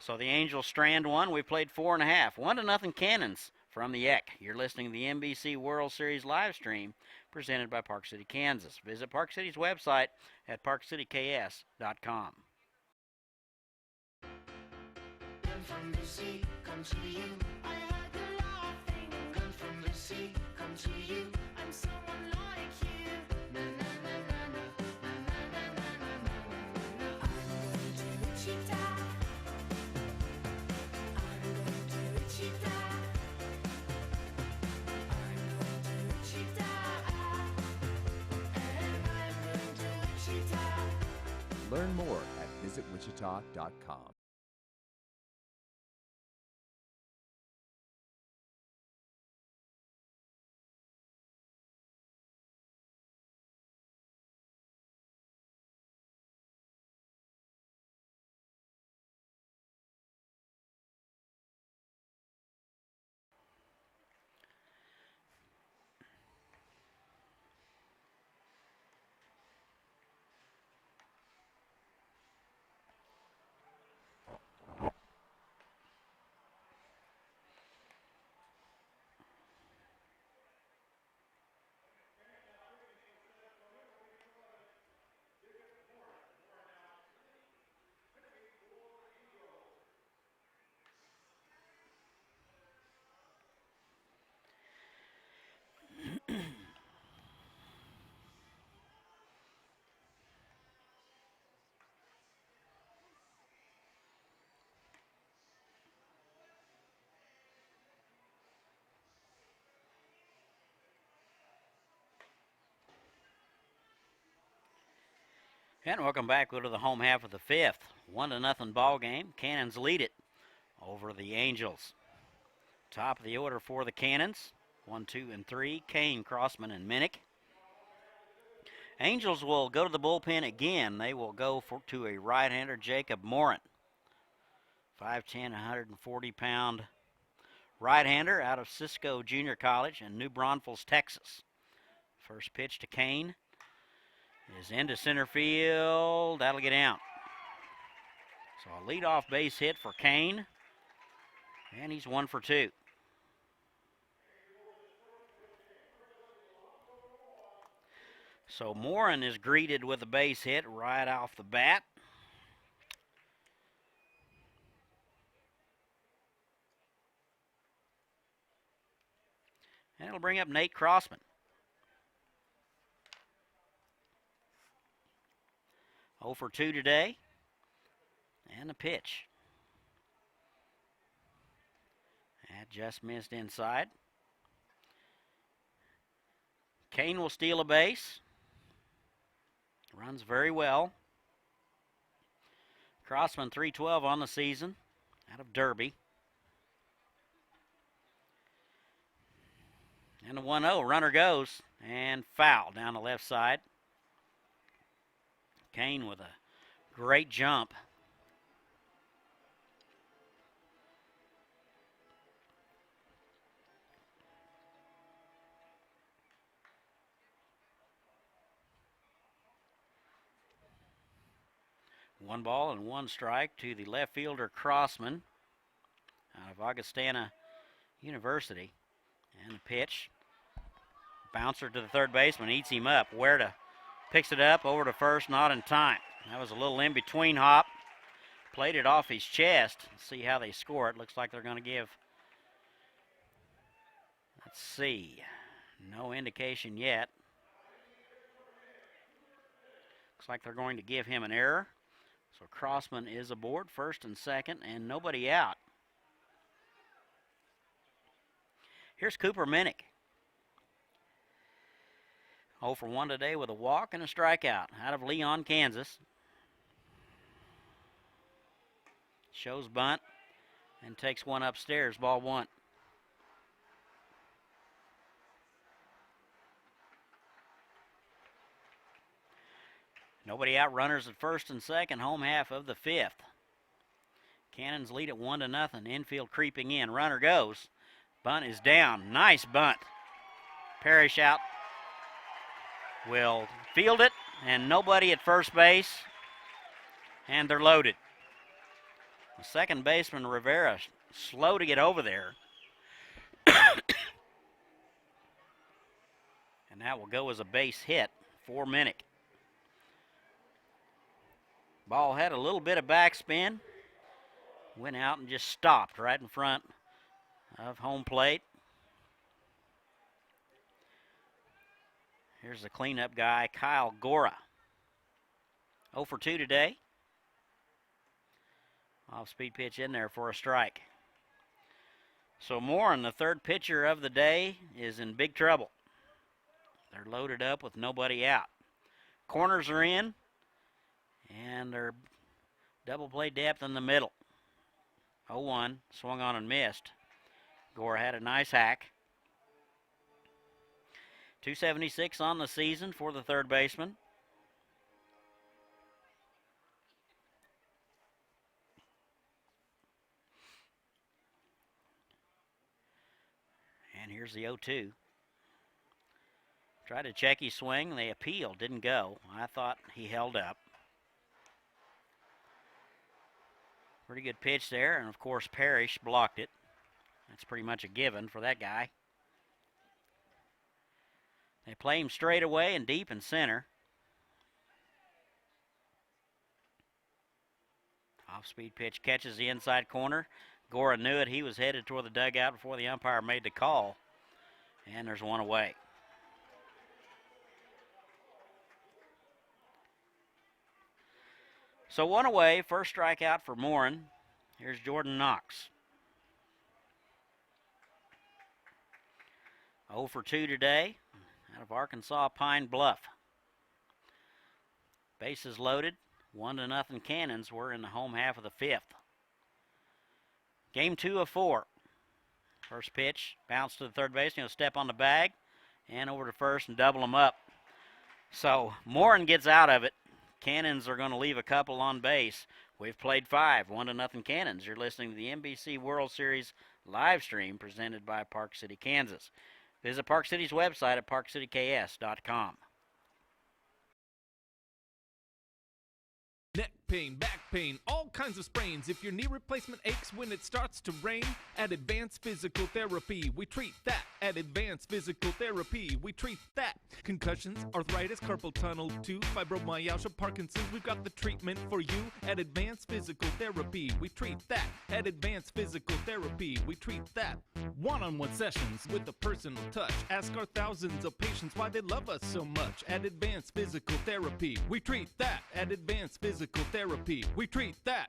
So the Angels strand one. We played 4.5. 1-0 Cannons from the Eck. You're listening to the NBC World Series live stream presented by Park City, Kansas. Visit Park City's website at parkcityks.com. Come from the sea, come to you. I heard the laughing. Come from the sea, come to you. I'm someone like you. Na na na na na na na na na na. I'm going to Wichita. I'm going to Wichita. I'm going to Wichita. And I'm going to Wichita. Learn more at visitwichita.com. And welcome back. Go to the home half of the fifth. 1-0 ball game. Canons lead it over the Angels. Top of the order for the Canons. 1, 2, and 3. Kane, Crossman, and Minnick. Angels will go to the bullpen again. They will go to a right-hander, Jacob Morin. 5'10", 140-pound right-hander out of Cisco Junior College in New Braunfels, Texas. First pitch to Kane is into center field. That'll get out. So a leadoff base hit for Kane, and he's 1 for 2. So Morin is greeted with a base hit right off the bat. And it'll bring up Nate Crossman. 0 for 2 today. And a pitch. That just missed inside. Kane will steal a base. Runs very well. Crossman 312 on the season out of Derby. And a 1-0. Runner goes and foul down the left side. Kane with a great jump. One ball and one strike to the left fielder Crossman out of Augustana University. And the pitch. Bouncer to the third baseman, eats him up. Huerta picks it up over to first, not in time. That was a little in-between hop. Played it off his chest. Let's see how they score it. Looks like they're going to give, let's see, no indication yet. Looks like they're going to give him an error. So Crossman is aboard, first and second, and nobody out. Here's Cooper Minnick. 0 for 1 today with a walk and a strikeout out of Leon, Kansas. Shows bunt and takes one upstairs, ball 1. Nobody out, runners at first and second, home half of the fifth. Cannons lead at 1-0. Infield creeping in. Runner goes. Bunt is down. Nice bunt. Parrish out. Will field it, and nobody at first base. And they're loaded. The second baseman, Rivera, slow to get over there. And that will go as a base hit for Minnick. Ball had a little bit of backspin. Went out and just stopped right in front of home plate. Here's the cleanup guy, Kyle Gora. 0 for 2 today. Off-speed pitch in there for a strike. So Morin, the third pitcher of the day, is in big trouble. They're loaded up with nobody out. Corners are in, and they're double play depth in the middle. 0-1, swung on and missed. Gore had a nice hack. 276 on the season for the third baseman. And here's the 0-2. Tried to check his swing. They appealed. Didn't go. I thought he held up. Pretty good pitch there. And, of course, Parrish blocked it. That's pretty much a given for that guy. They play him straight away and deep in center. Off-speed pitch catches the inside corner. Gora knew it. He was headed toward the dugout before the umpire made the call. And there's one away. So one away, first strikeout for Morin. Here's Jordan Knox. 0 for 2 today out of Arkansas Pine Bluff. Bases loaded, 1-0 Canons. We're in the home half of the fifth. Game 2 of 4. First pitch, bounce to the third base. He'll step on the bag and over to first and double him up. So Morin gets out of it. Canons are going to leave a couple on base. We've played 5, 1-0 Canons. You're listening to the NBC World Series live stream presented by Park City, Kansas. Visit Park City's website at parkcityks.com. Neck pain, back pain, all kinds of sprains. If your knee replacement aches when it starts to rain, at Advanced Physical Therapy, we treat that. At Advanced Physical Therapy, we treat that. Concussions, arthritis, carpal tunnel, tooth, fibromyalgia, Parkinson's, we've got the treatment for you. At Advanced Physical Therapy, we treat that. At Advanced Physical Therapy, we treat that. One-on-one sessions with a personal touch. Ask our thousands of patients why they love us so much. At Advanced Physical Therapy, we treat that. At Advanced Physical Therapy, we treat that.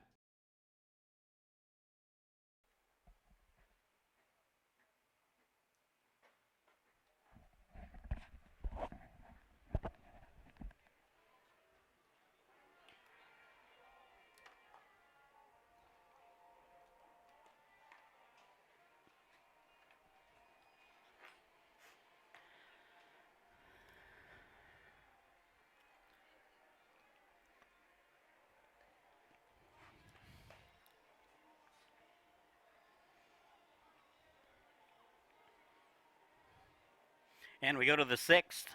And we go to the 6th.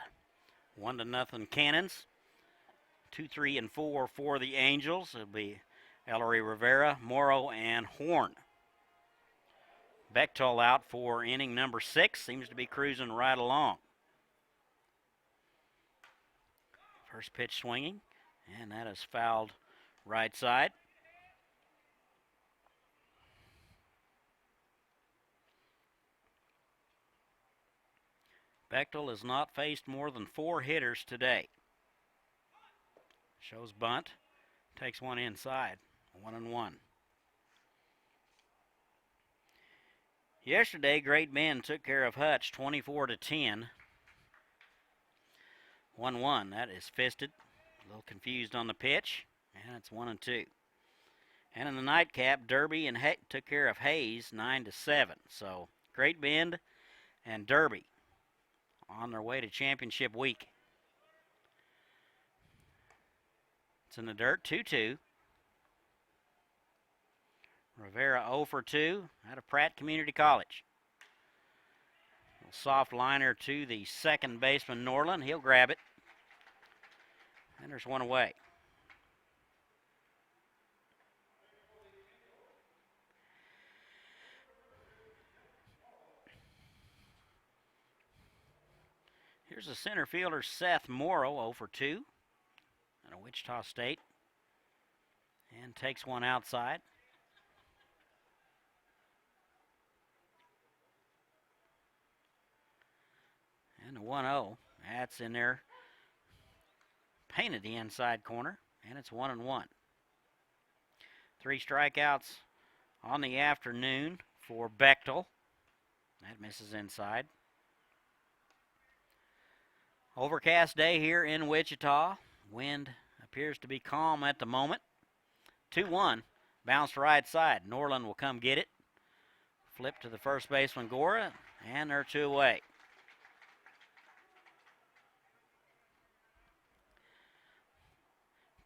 1-0 Canons. 2, 3, and 4 for the Angels. It'll be Ellery Rivera, Morrow, and Horn. Bechtel out for inning number 6. Seems to be cruising right along. First pitch swinging, and that is fouled right side. Bechtel has not faced more than 4 hitters today. Shows bunt. Takes one inside. 1-1. Yesterday, Great Bend took care of Hutch 24-10. 1-1. That is fisted. A little confused on the pitch. And it's 1-2. And in the nightcap, Derby and took care of Hayes 9-7. So Great Bend and Derby on their way to championship week. It's in the dirt, 2-2. Rivera 0 for 2 out of Pratt Community College. Soft liner to the second baseman, Norland. He'll grab it. And there's one away. Here's the center fielder, Seth Morrow, 0 for 2 out of Wichita State. And takes one outside. And a 1-0. That's in there. Painted the inside corner. And it's 1-1. 3 strikeouts on the afternoon for Bechtel. That misses inside. Overcast day here in Wichita. Wind appears to be calm at the moment. 2-1. Bounce right side. Norland will come get it. Flip to the first baseman, Gora, and they're 2 away.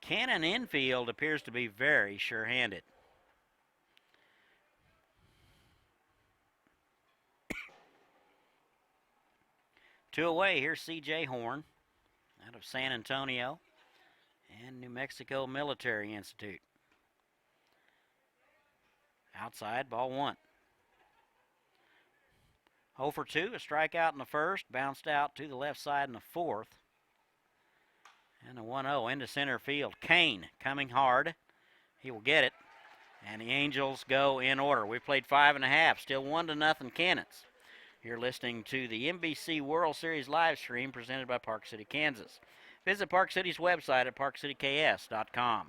Cannon infield appears to be very sure-handed. Two away, here's C.J. Horn out of San Antonio and New Mexico Military Institute. Outside, ball 1. 0 for 2, a strikeout in the first, bounced out to the left side in the fourth. And a 1-0 into center field. Kane coming hard. He will get it. And the Angels go in order. We played 5.5, still 1-0 Canons. You're listening to the NBC World Series live stream presented by Park City, Kansas. Visit Park City's website at parkcityks.com.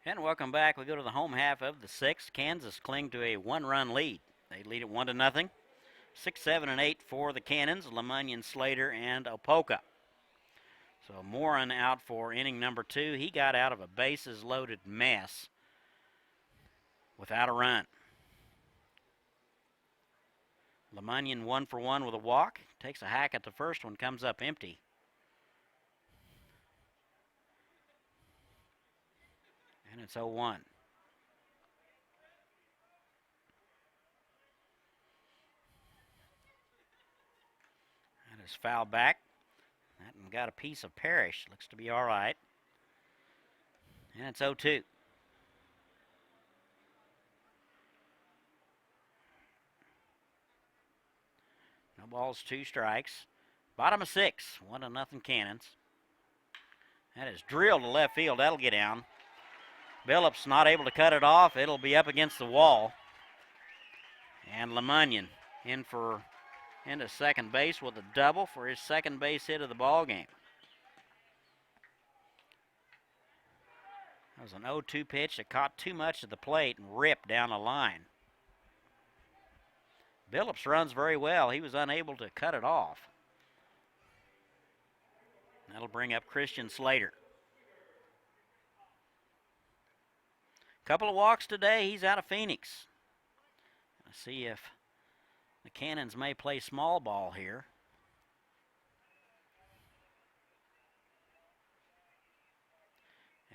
And welcome back. We go to the home half of the sixth. Kansas cling to a 1-run lead. They lead it 1-0. 6, 7, and 8 for the Canons, Lemunion, Slater, and Opoka. So Morin out for inning number 2. He got out of a bases-loaded mess without a run. Lemunion 1 for 1 with a walk. Takes a hack at the first one, comes up empty. And it's 0-1. That is foul back. That one got a piece of Parrish. Looks to be all right. And it's 0-2. No balls, 2 strikes. Bottom of 6. 1-0 Canons. That is drilled to left field. That'll get down. Billups not able to cut it off. It'll be up against the wall. And Lemunion into second base with a double for his second base hit of the ball game. That was an 0-2 pitch that caught too much of the plate and ripped down the line. Billups runs very well. He was unable to cut it off. That'll bring up Christian Slater. Couple of walks today. He's out of Phoenix. Let's see if the Canons may play small ball here.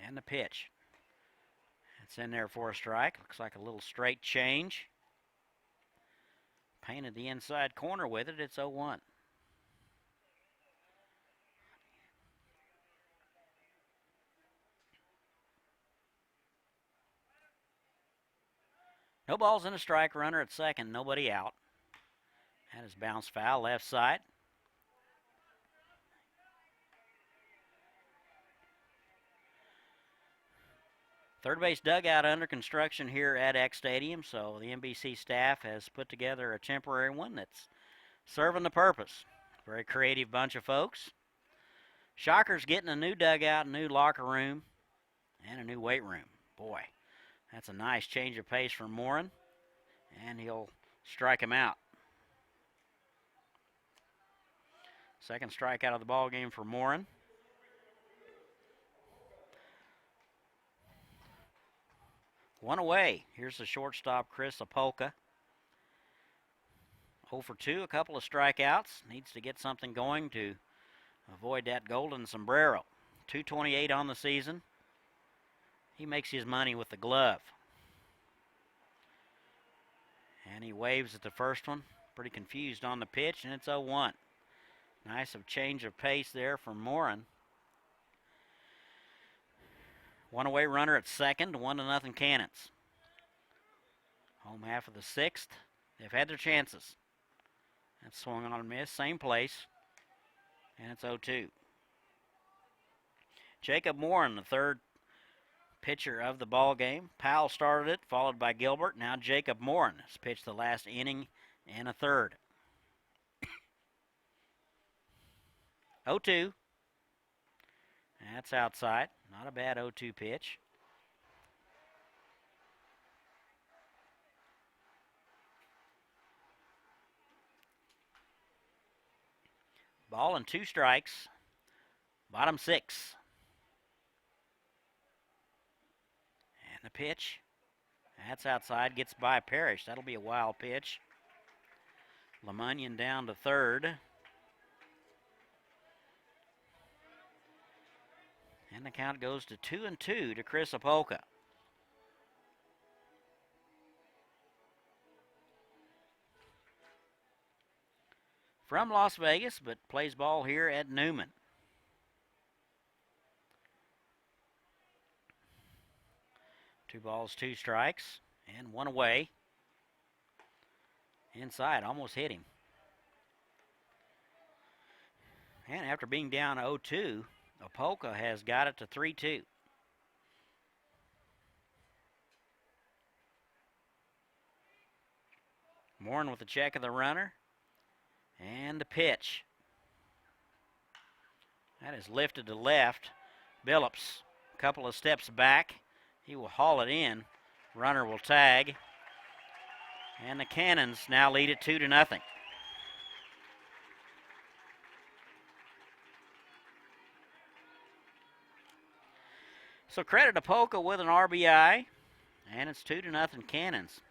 And the pitch. It's in there for a strike. Looks like a little straight change. Painted the inside corner with it. It's 0-1. No balls and a strike, runner at second, nobody out. That is bounce foul, left side. Third base dugout under construction here at X Stadium, so the NBC staff has put together a temporary one that's serving the purpose. Very creative bunch of folks. Shockers getting a new dugout, a new locker room, and a new weight room. Boy, that's a nice change of pace for Morin, and he'll strike him out. Second strikeout of the ball game for Morin. One away. Here's the shortstop, Chris Apolka. 0 for 2, a couple of strikeouts. Needs to get something going to avoid that golden sombrero. 228 on the season. He makes his money with the glove. And he waves at the first one. Pretty confused on the pitch, and it's 0-1. Nice of change of pace there from Morin. One away runner at second, 1-0 Canons. Home half of the sixth. They've had their chances. That swung on and missed, same place. And it's 0-2. Jacob Morin, the third pitcher of the ball game. Powell started it, followed by Gilbert. Now Jacob Morin has pitched the last inning and a third. 0-2. That's outside. Not a bad 0-2 pitch. Ball and 2 strikes. Bottom 6. And the pitch. That's outside. Gets by Parrish. That'll be a wild pitch. LeMunion down to third. And the count goes to 2-2 to Chris Apolka. From Las Vegas, but plays ball here at Newman. Two balls, 2 strikes, and 1 away. Inside, almost hit him. And after being down 0-2, Apolka has got it to 3-2. Morin with the check of the runner. And the pitch. That is lifted to left. Billups, a couple of steps back. He will haul it in. Runner will tag. And the Canons now lead it 2-0. So credit to Apolka with an RBI. And it's 2-0 Canons.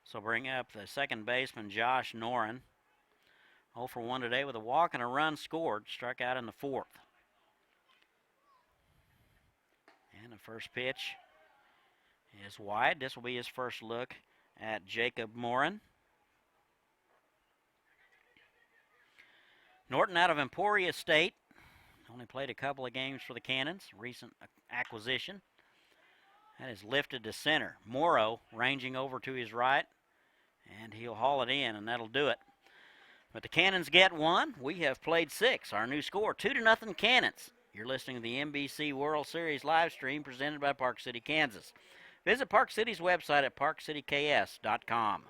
So bring up the second baseman, Josh Noren. 0 for 1 today with a walk and a run scored. Struck out in the 4th. And the first pitch is wide. This will be his first look at Jacob Morin. Norton out of Emporia State. Only played a couple of games for the Canons. Recent acquisition. That is lifted to center. Morrow ranging over to his right. And he'll haul it in, and that'll do it. But the Canons get 1. We have played 6. Our new score, 2-0 Canons. You're listening to the NBC World Series live stream presented by Park City, Kansas. Visit Park City's website at parkcityks.com.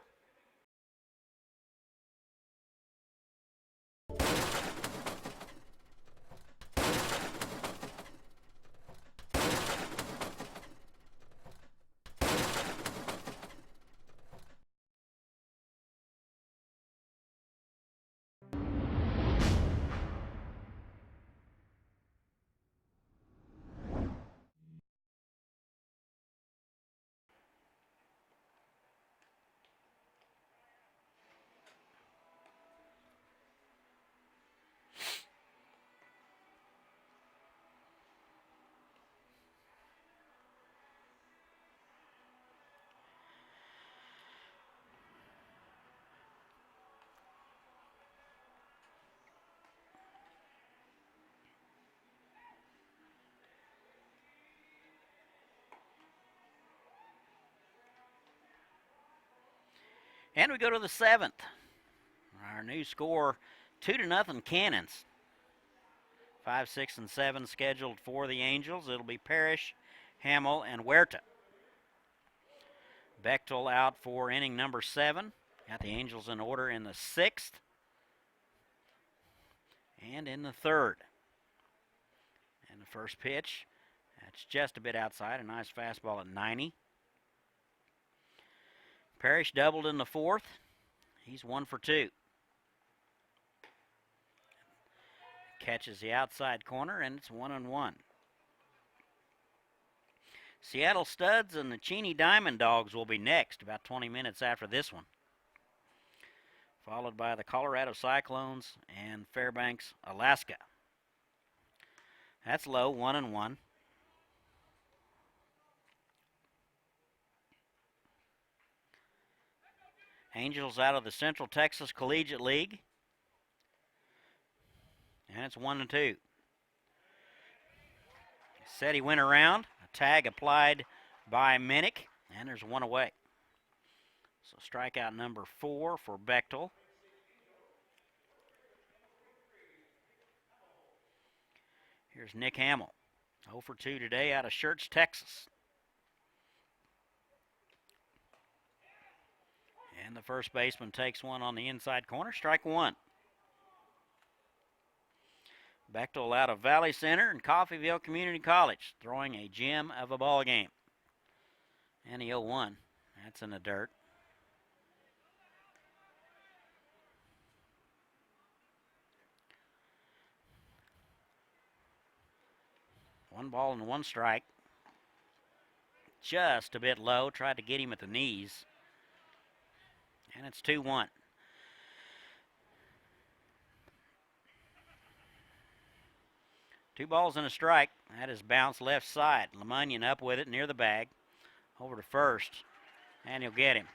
And we go to the 7th. Our new score 2-0 Canons. 5, 6, and 7 scheduled for the Angels. It'll be Parrish, Hamill, and Huerta. Bechtel out for inning number 7. Got the Angels in order in the 6th and in the 3rd. And the first pitch, that's just a bit outside. A nice fastball at 90. Parrish doubled in the 4th. He's 1 for 2. Catches the outside corner, and it's 1-1. Seattle Studs and the Cheney Diamond Dogs will be next, about 20 minutes after this one. Followed by the Colorado Cyclones and Fairbanks, Alaska. That's low, 1-1. Angels out of the Central Texas Collegiate League. And it's 1-2. Said he went around. A tag applied by Minnick. And there's one away. So strikeout number 4 for Bechtel. Here's Nick Hamill. 0 for 2 today out of Schertz, Texas. And the first baseman takes one on the inside corner. Strike 1. Bechtel out of Valley Center and Coffeyville Community College, throwing a gem of a ball game. And the 0-1. That's in the dirt. One ball and 1 strike. Just a bit low. Tried to get him at the knees. And it's 2-1. Two balls and a strike. That is bounced left side. Lemunion up with it near the bag. Over to first. And he'll get him.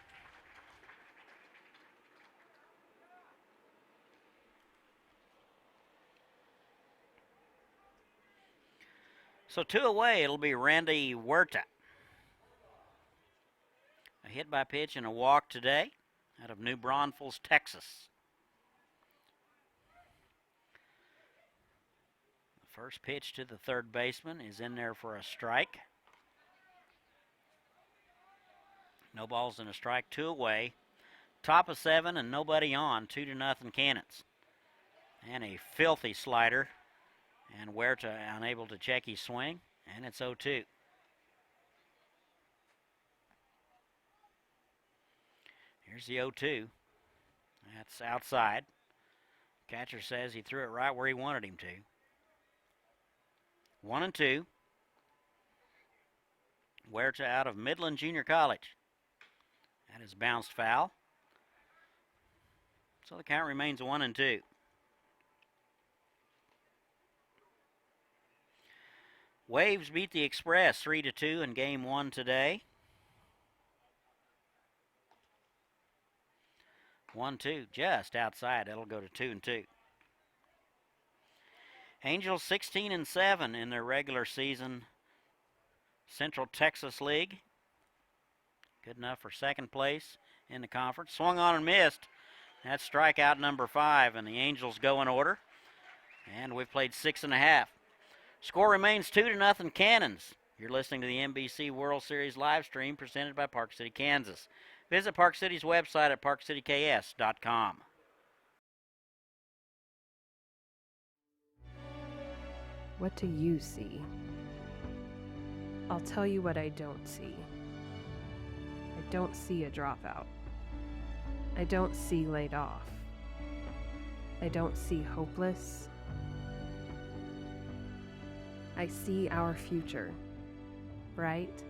So 2 away, it'll be Randy Huerta. A hit by pitch and a walk today out of New Braunfels, Texas. The first pitch to the third baseman is in there for a strike. No balls and a strike, 2 away. Top of 7 and nobody on, 2-0 Canons. And a filthy slider. And Huerta unable to check his swing, and it's 0-2. Here's the 0-2. That's outside. Catcher says he threw it right where he wanted him to. 1-2. Huerta out of Midland Junior College. That is bounced foul. So the count remains 1-2. Waves beat the Express 3-2 in Game 1 today. 1-2, just outside. That'll go to 2-2. Angels 16-7 in their regular season Central Texas League. Good enough for second place in the conference. Swung on and missed. That's strikeout number 5, and the Angels go in order. And we've played 6.5. Score remains 2-0 Canons. You're listening to the NBC World Series live stream presented by Park City, Kansas. Visit Park City's website at parkcityks.com. What do you see? I'll tell you what I don't see. I don't see a dropout. I don't see laid off. I don't see hopeless. I see our future, bright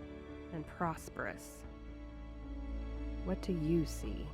and prosperous. What do you see?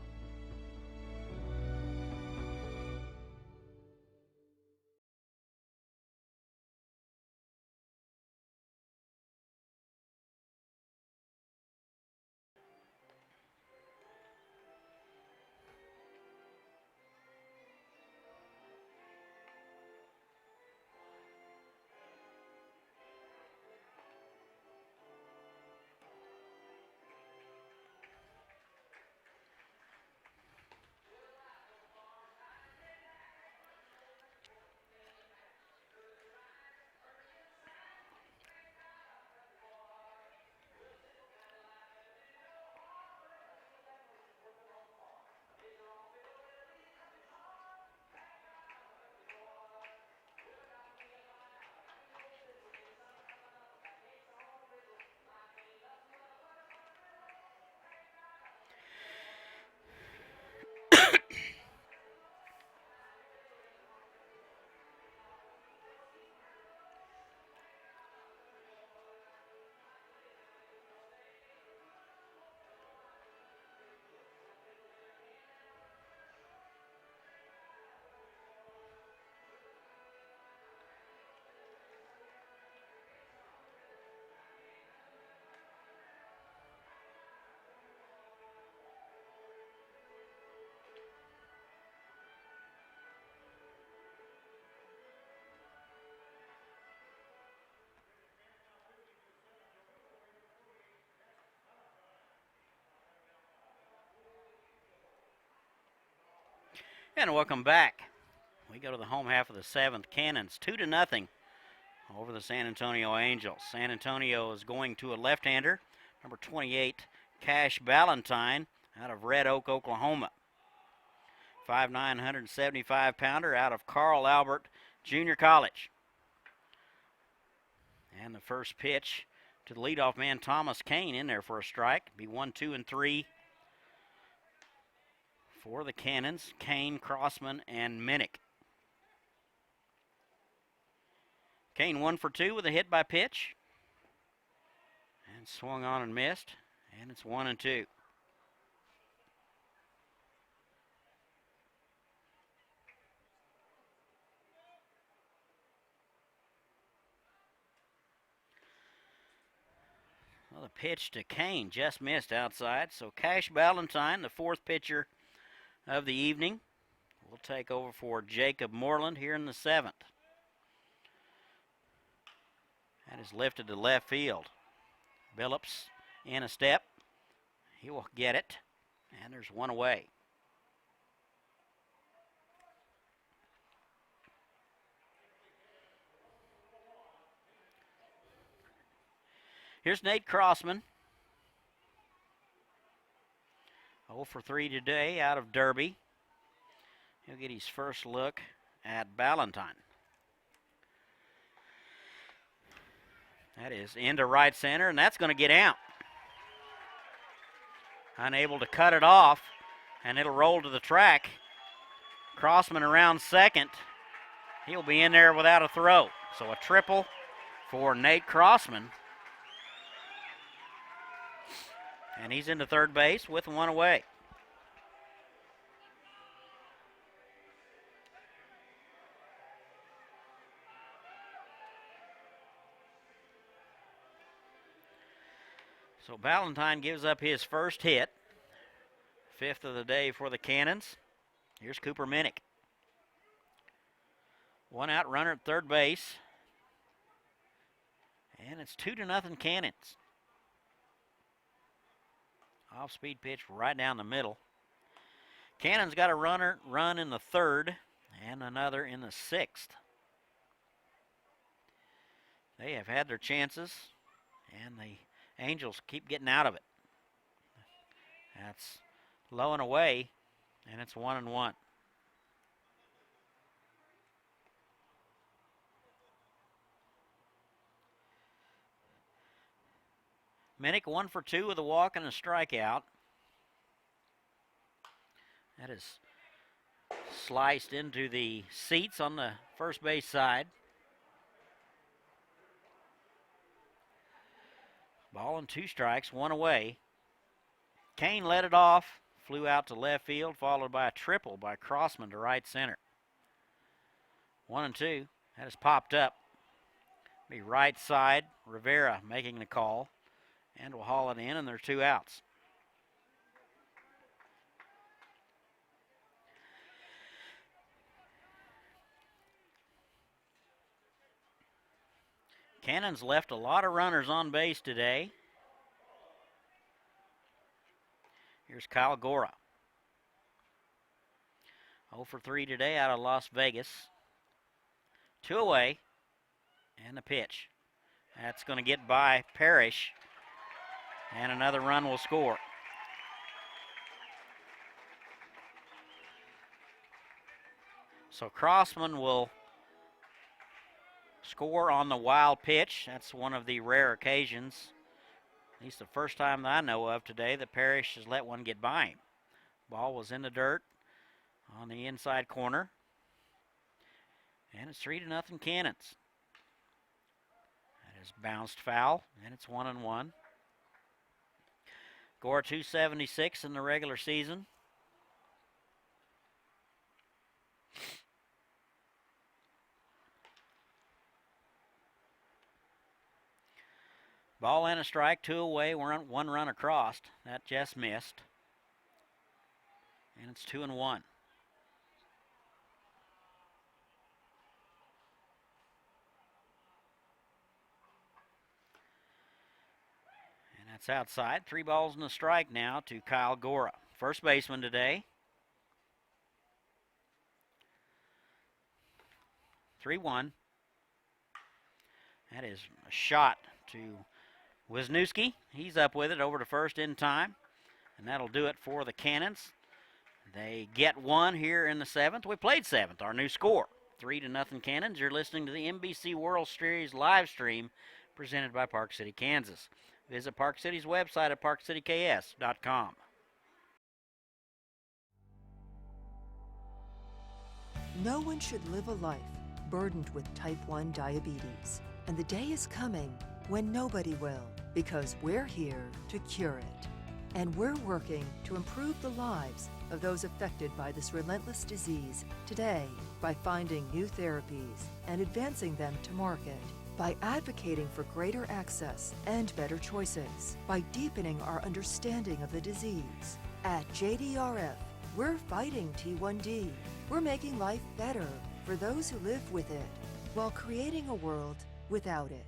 And welcome back. We go to the home half of the seventh. Canons 2-0 over the San Antonio Angels. San Antonio is going to a left-hander, number 28, Cash Ballantyne, out of Red Oak, Oklahoma. 5'9", 175-pounder out of Carl Albert Junior College. And the first pitch to the leadoff man, Thomas Kane, in there for a strike. Be 1, 2, and 3 for the Canons. Kane, Crossman, and Minnick. Kane 1 for 2 with a hit by pitch. And swung on and missed. And it's 1 and 2. Well, the pitch to Kane just missed outside. So Cash Ballantyne, the fourth pitcher of the evening, will take over for Jacob Moreland here in the seventh. That is lifted to left field. Billups in a step. He will get it. And there's one away. Here's Nate Crossman. 0 for 3 today out of Derby. He'll get his first look at Ballantyne. That is into right center, and that's going to get out. Unable to cut it off, and it'll roll to the track. Crossman around second. He'll be in there without a throw. So a triple for Nate Crossman. And he's into third base with one away. So Ballantyne gives up his first hit. Fifth of the day for the Canons. Here's Cooper Minnick. One out runner at third base. And it's 2-0 Canons. Off-speed pitch right down the middle. Cannon's got a run in the third and another in the sixth. They have had their chances, and the Angels keep getting out of it. That's low and away, and it's 1-1. Minnick 1 for 2 with a walk and a strikeout. That is sliced into the seats on the first base side. Ball and 2 strikes, 1 away. Kane led it off, flew out to left field, followed by a triple by Crossman to right center. 1 and 2. That has popped up. Be right side. Rivera making the call. And we'll haul it in, and there's 2 outs. Cannons left a lot of runners on base today. Here's Kyle Gora. 0 for 3 today out of Las Vegas. 2 away, and the pitch. That's going to get by Parrish. And another run will score. So Crossman will score on the wild pitch. That's one of the rare occasions, at least the first time that I know of today, that Parrish has let one get by him. Ball was in the dirt on the inside corner. And it's 3-0 Cannons. That is bounced foul, and it's 1-1. Gore 276 in the regular season. Ball and a strike, 2 away, 1 run across. That just missed. And it's 2-1. That's outside. 3 balls and a strike now to Kyle Gora. First baseman today. 3-1. That is a shot to Wisniewski. He's up with it over to first in time. And that'll do it for the Canons. They get one here in the 7th. We played 7th, our new score. 3-0 Canons. You're listening to the NBC World Series live stream presented by Park City, Kansas. Visit Park City's website at parkcityks.com. No one should live a life burdened with type 1 diabetes. And the day is coming when nobody will, because we're here to cure it. And we're working to improve the lives of those affected by this relentless disease today by finding new therapies and advancing them to market, by advocating for greater access and better choices, by deepening our understanding of the disease. At JDRF, we're fighting T1D. We're making life better for those who live with it, while creating a world without it.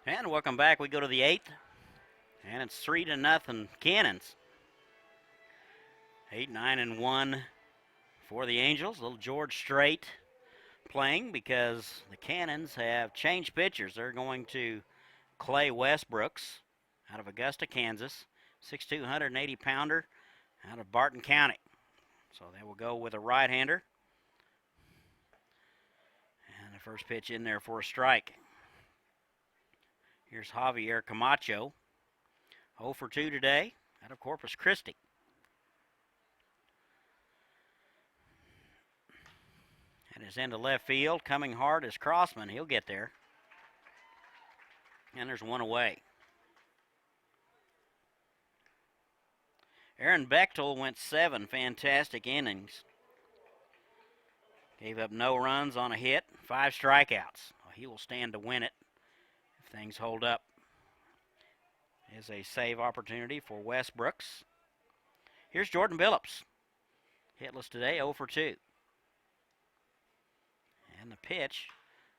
And welcome back. We go to the 8th, and it's 3-0 Canons. 8-9-1 for the Angels. Little George Strait playing because the Canons have changed pitchers. They're going to Clay Westbrooks out of Augusta, Kansas, 6'2", 180-pounder out of Barton County. So they will go with a right-hander. And the first pitch in there for a strike. Here's Javier Camacho, 0 for 2 today out of Corpus Christi. And is into left field. Coming hard is Crossman. He'll get there. And there's one away. Aaron Bechtel went 7 fantastic innings. Gave up no runs on a hit, 5 strikeouts. Well, he will stand to win it if things hold up. Is a save opportunity for Westbrooks. Here's Jordan Billups. Hitless today, 0 for 2. And the pitch,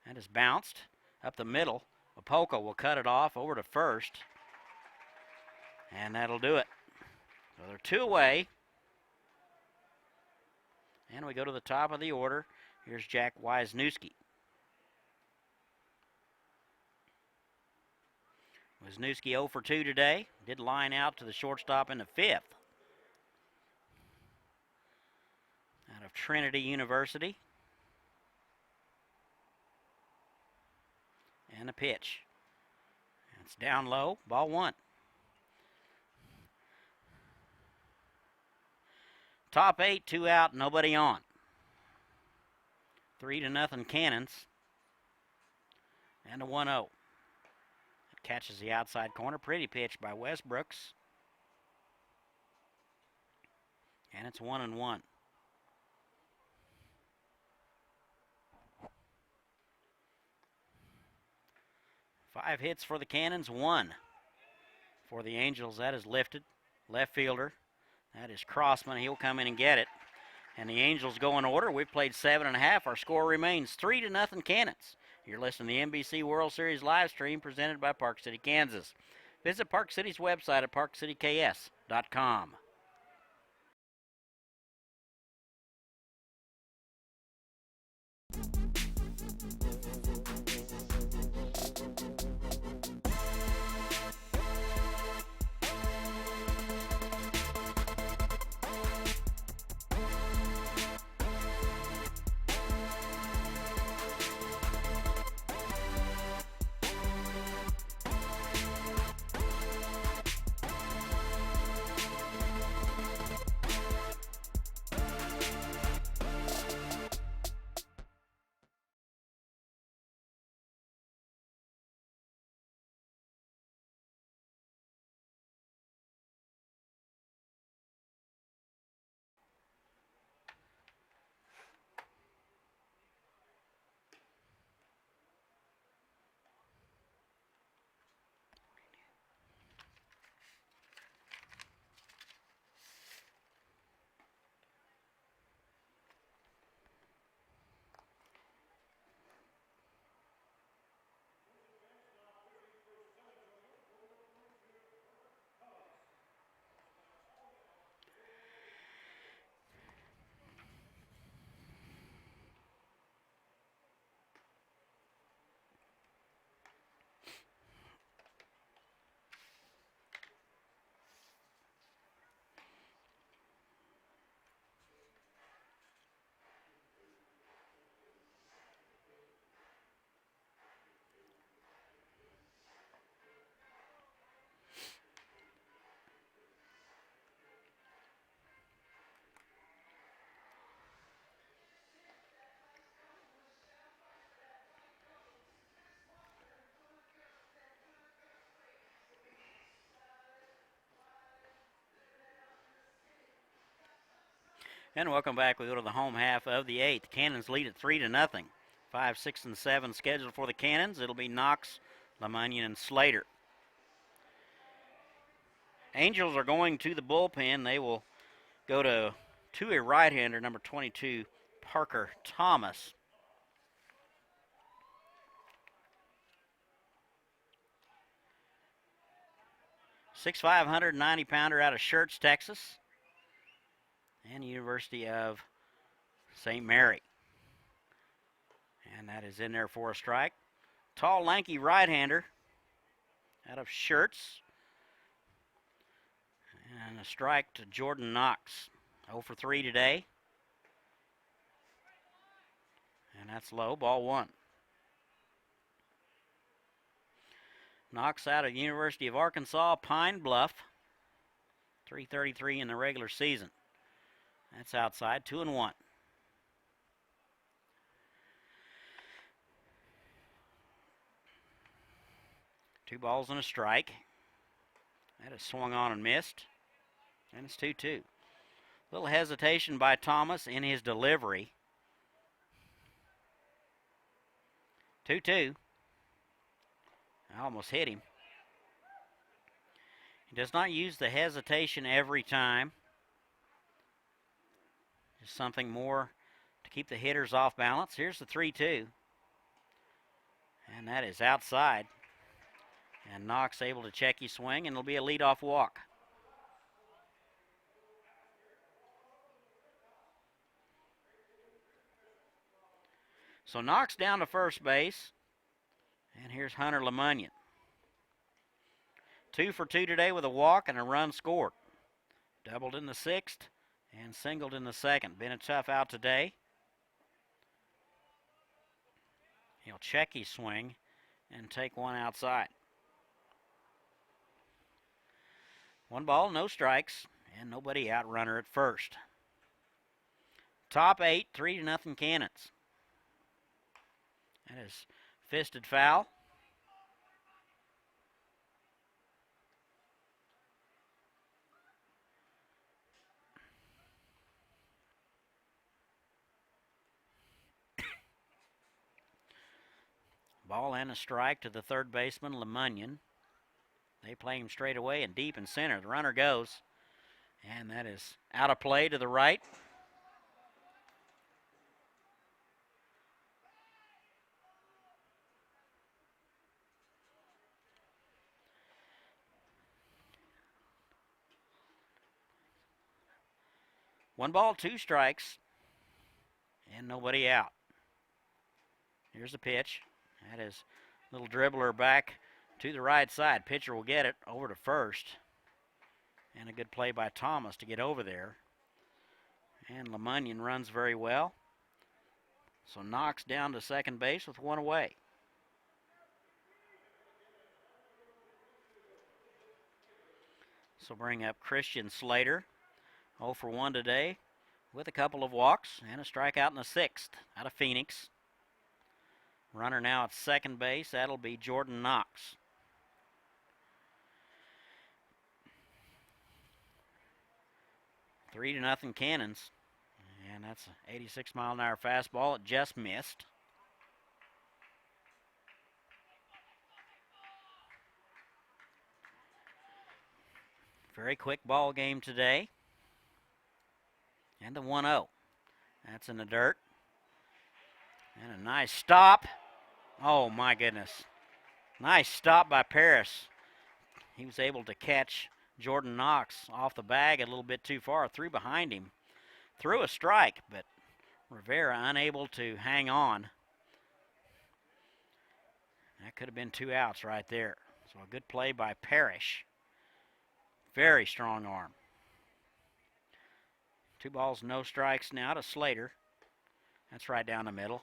that is bounced up the middle. Apolka will cut it off over to first. And that'll do it. So they're 2 away. And we go to the top of the order. Here's Jack Wisniewski. Wisniewski 0 for 2 today. Did line out to the shortstop in the 5th. Out of Trinity University. And a pitch. It's down low. Ball 1. Top 8, 2 out, nobody on. 3-0 Canons. And a 1-0. Catches the outside corner. Pretty pitch by Westbrooks. And it's 1-1. Five hits for the Canons, 1 for the Angels. That is lifted. Left fielder. That is Crossman. He'll come in and get it. And the Angels go in order. We've played 7.5. Our score remains 3-0 Canons. You're listening to the NBC World Series live stream presented by Park City, Kansas. Visit Park City's website at parkcityks.com. And welcome back. We go to the home half of the 8th. Canons lead at 3-0. 5, 6, and 7 scheduled for the Canons. It'll be Knox, LeMunion, and Slater. Angels are going to the bullpen. They will go to a right-hander, number 22, Parker Thomas. .6'5", 190-pounder out of Schertz, Texas, and University of St. Mary. And that is in there for a strike. Tall, lanky right-hander out of Schertz. And a strike to Jordan Knox. 0 for 3 today. And that's low, ball 1. Knox out of University of Arkansas, Pine Bluff. .333 in the regular season. That's outside, 2-1. Two balls and a strike. That is swung on and missed. And it's 2-2. Little hesitation by Thomas in his delivery. 2-2. I almost hit him. He does not use the hesitation every time. Just something more to keep the hitters off balance. Here's the 3-2. And that is outside. And Knox able to check his swing, and it'll be a leadoff walk. So Knox down to first base. And here's Hunter LeMunion. 2 for 2 today with a walk and a run scored. Doubled in the 6th and singled in the 2nd. Been a tough out today. He'll check his swing and take one outside. 1 ball, no strikes, and nobody out. Runner at first. Top 8, 3-0 Canons. That is fisted foul. Ball and a strike to the third baseman, LeMunion. They play him straight away and deep in center. The runner goes, and that is out of play to the right. One ball, 2 strikes, and nobody out. Here's the pitch. That is a little dribbler back to the right side. Pitcher will get it over to first. And a good play by Thomas to get over there. And LeMunion runs very well. So Knox down to second base with 1 away. So bring up Christian Slater. 0 for 1 today with a couple of walks and a strikeout in the 6th out of Phoenix. Runner now at second base. That'll be Jordan Knox. Three to nothing Canons. And that's an 86-mile-an-hour fastball. It just missed. Very quick ball game today. And the 1-0. That's in the dirt. And a nice stop. Oh, my goodness. Nice stop by Paris. He was able to catch Jordan Knox off the bag a little bit too far. Threw behind him. Threw a strike, but Rivera unable to hang on. That could have been 2 outs right there. So a good play by Parrish. Very strong arm. 2 balls, no strikes now to Slater. That's right down the middle.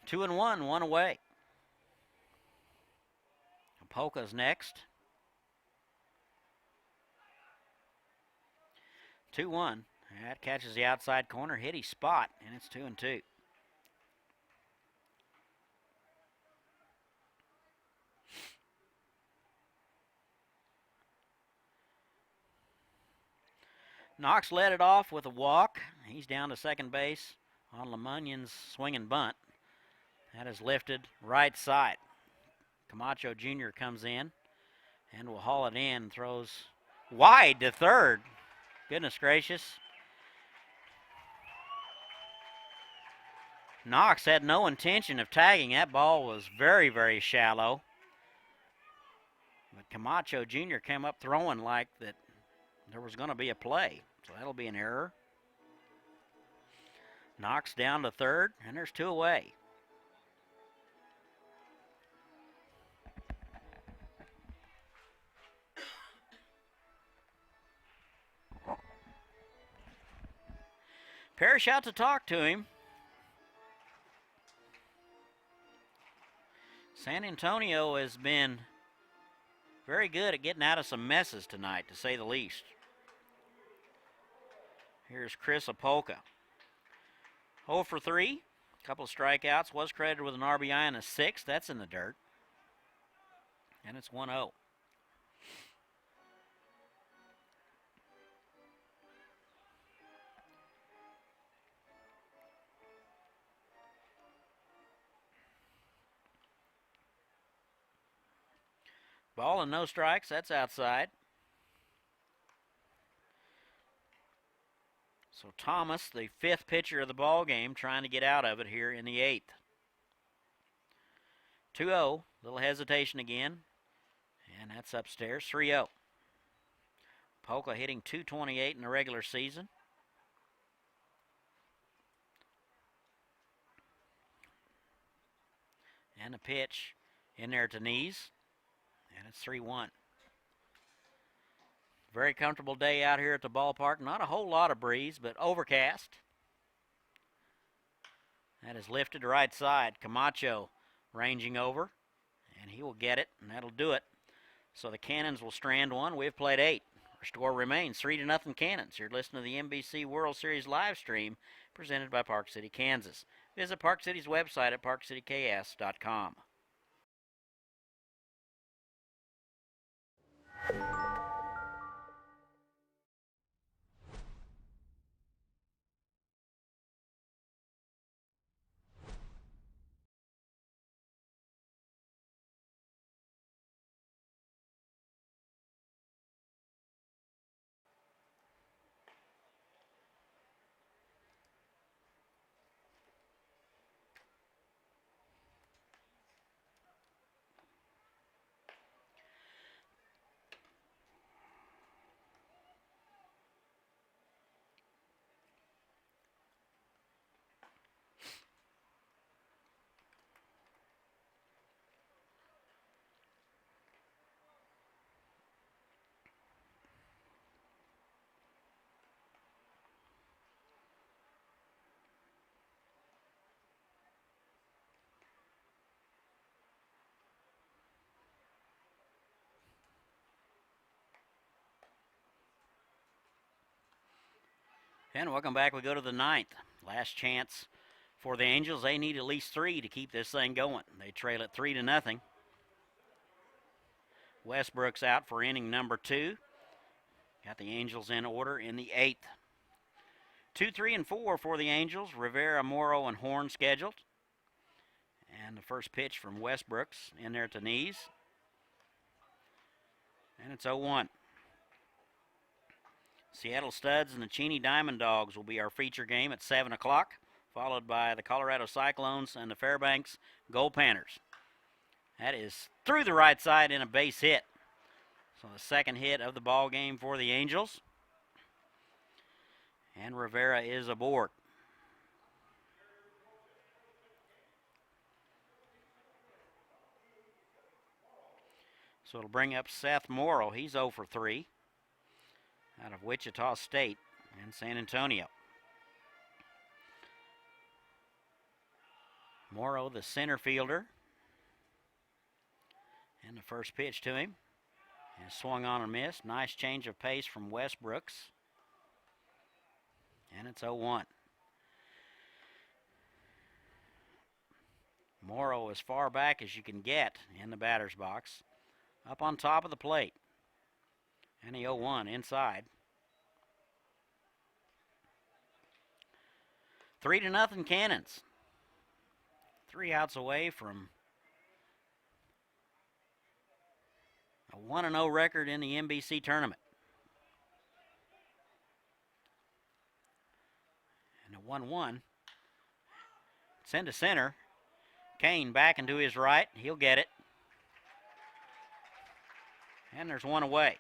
Two and one away. Polka's next. 2-1. That catches the outside corner, hit his spot, and it's 2-2. Knox led it off with a walk. He's down to second base on Lemunion's swinging bunt. That is lifted right side. Camacho Jr. comes in and will haul it in and throws wide to third. Goodness gracious. Knox had no intention of tagging. That ball was very, very shallow. But Camacho Jr. came up throwing like that there was going to be a play. So that'll be an error. Knox down to third, and there's two away. Parrish out to talk to him. San Antonio has been very good at getting out of some messes tonight, to say the least. Here's Chris Apolka. 0 for 3, a couple of strikeouts, was credited with an RBI and a 6. That's in the dirt. And it's 1-0. Ball and no strikes, that's outside. So Thomas, the fifth pitcher of the ball game, trying to get out of it here in the eighth. 2-0, little hesitation again, and that's upstairs, 3-0. Polka hitting .228 in the regular season. And a pitch in there to Knees, and it's 3-1. Very comfortable day out here at the ballpark. Not a whole lot of breeze, but overcast. That is lifted to right side. Camacho ranging over, and he will get it, and that'll do it. So the Canons will strand one. We've played 8. Our score remains 3-0 Canons. You're listening to the NBC World Series live stream presented by Park City, Kansas. Visit Park City's website at parkcityks.com. And welcome back. We go to the 9th. Last chance for the Angels. They need at least 3 to keep this thing going. They trail it 3-0. Westbrook's out for inning number 2. Got the Angels in order in the 8th. 2, 3, and 4 for the Angels. Rivera, Morrow, and Horn scheduled. And the first pitch from Westbrook's in there to Knees. And it's 0-1. Seattle Studs and the Cheney Diamond Dogs will be our feature game at 7 o'clock, followed by the Colorado Cyclones and the Fairbanks Gold Panthers. That is through the right side in a base hit. So the second hit of the ball game for the Angels. And Rivera is aboard. So it'll bring up Seth Morrow. He's 0 for 3. Out of Wichita State and San Antonio. Morrow, the center fielder. And the first pitch to him is swung on and missed. Nice change of pace from Westbrooks. And it's 0-1. Morrow as far back as you can get in the batter's box. Up on top of the plate. And the 0-1 inside. 3-0 Canons. 3 outs away from a 1-0 record in the NBC tournament. And a 1-1. Send to center. Kane back into his right. He'll get it. And there's one away.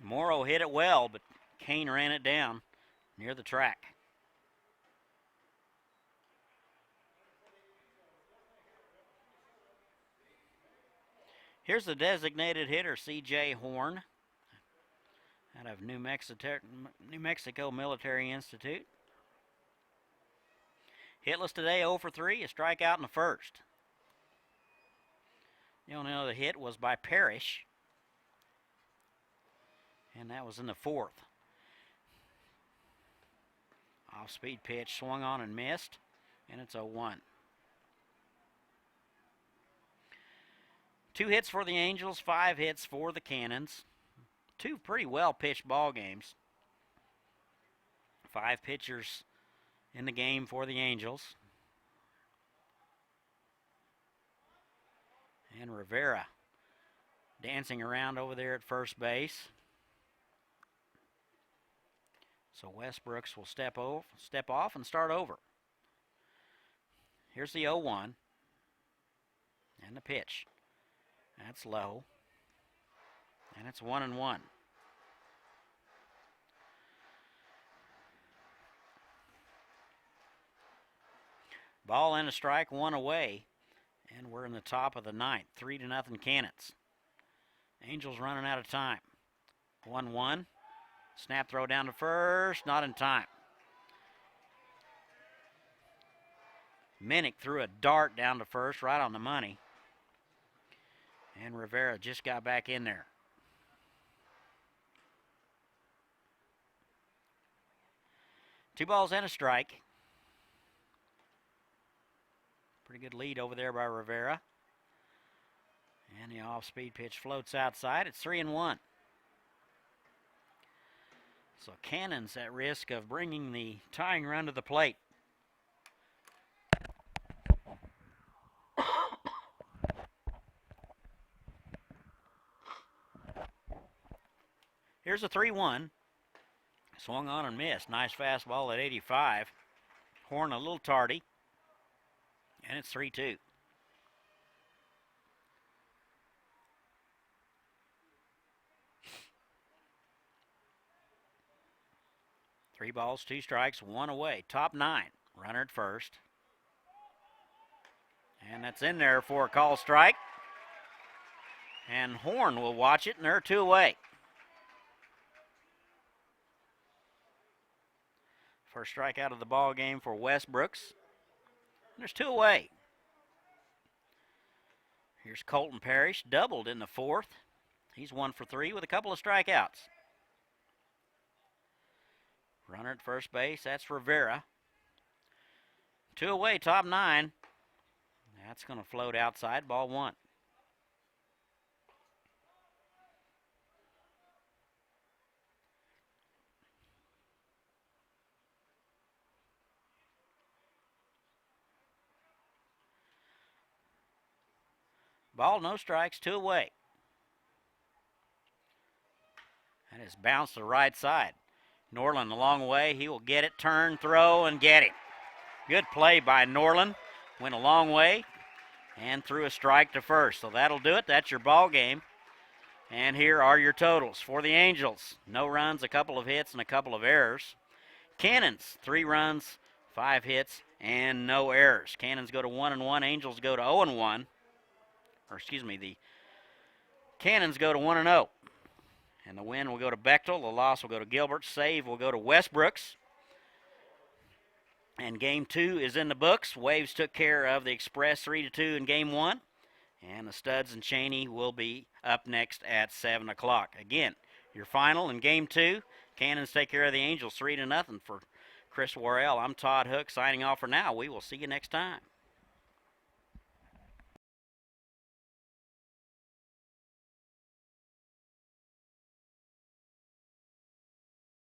Morrow hit it well, but Kane ran it down near the track. Here's the designated hitter, C.J. Horn, out of New Mexico Military Institute. Hitless today, 0 for 3, a strikeout in the first. The only other hit was by Parrish, and that was in the fourth. Off-speed pitch, swung on and missed, and it's 0-1. 2 hits for the Angels, 5 hits for the Canons. 2 pretty well-pitched ball games. 5 pitchers in the game for the Angels. And Rivera dancing around over there at first base. So Westbrooks will step off and start over. Here's the 0-1. And the pitch. That's low. And it's 1-1. Ball and a strike, 1 away. And we're in the top of the ninth. 3-0 Canons. Angels running out of time. 1-1. Snap throw down to first, not in time. Minnick threw a dart down to first, right on the money. And Rivera just got back in there. Two balls and a strike. Pretty good lead over there by Rivera. And the off-speed pitch floats outside. It's 3-1. So Cannon's at risk of bringing the tying run to the plate. Here's a 3-1. Swung on and missed. Nice fastball at 85. Horn a little tardy. And it's 3-2. Three balls, 2 strikes, 1 away. Top 9. Runner at first. And that's in there for a call strike. And Horn will watch it, and they're 2 away. First strikeout of the ball game for Westbrooks. There's 2 away. Here's Colton Parrish, doubled in the 4th. He's 1 for 3 with a couple of strikeouts. Runner at first base, that's Rivera. 2 away, top 9. That's going to float outside, ball 1. Ball, no strikes, 2 away. And it's bounced to the right side. Norland a long way. He will get it, turn, throw, and get him. Good play by Norland. Went a long way and threw a strike to first. So that'll do it. That's your ball game. And here are your totals for the Angels. No runs, a couple of hits, and a couple of errors. Cannons, 3 runs, 5 hits, and no errors. Cannons go to 1-1. Angels go to 0-1. Or excuse me, the Cannons go to 1-0. And the win will go to Bechtel. The loss will go to Gilbert. Save will go to Westbrooks. And game 2 is in the books. Waves took care of the Express 3-2 in game 1. And the Studs and Cheney will be up next at 7 o'clock. Again, your final in game 2. Cannons take care of the Angels 3-0. For Chris Worrell, I'm Todd Hook signing off for now. We will see you next time.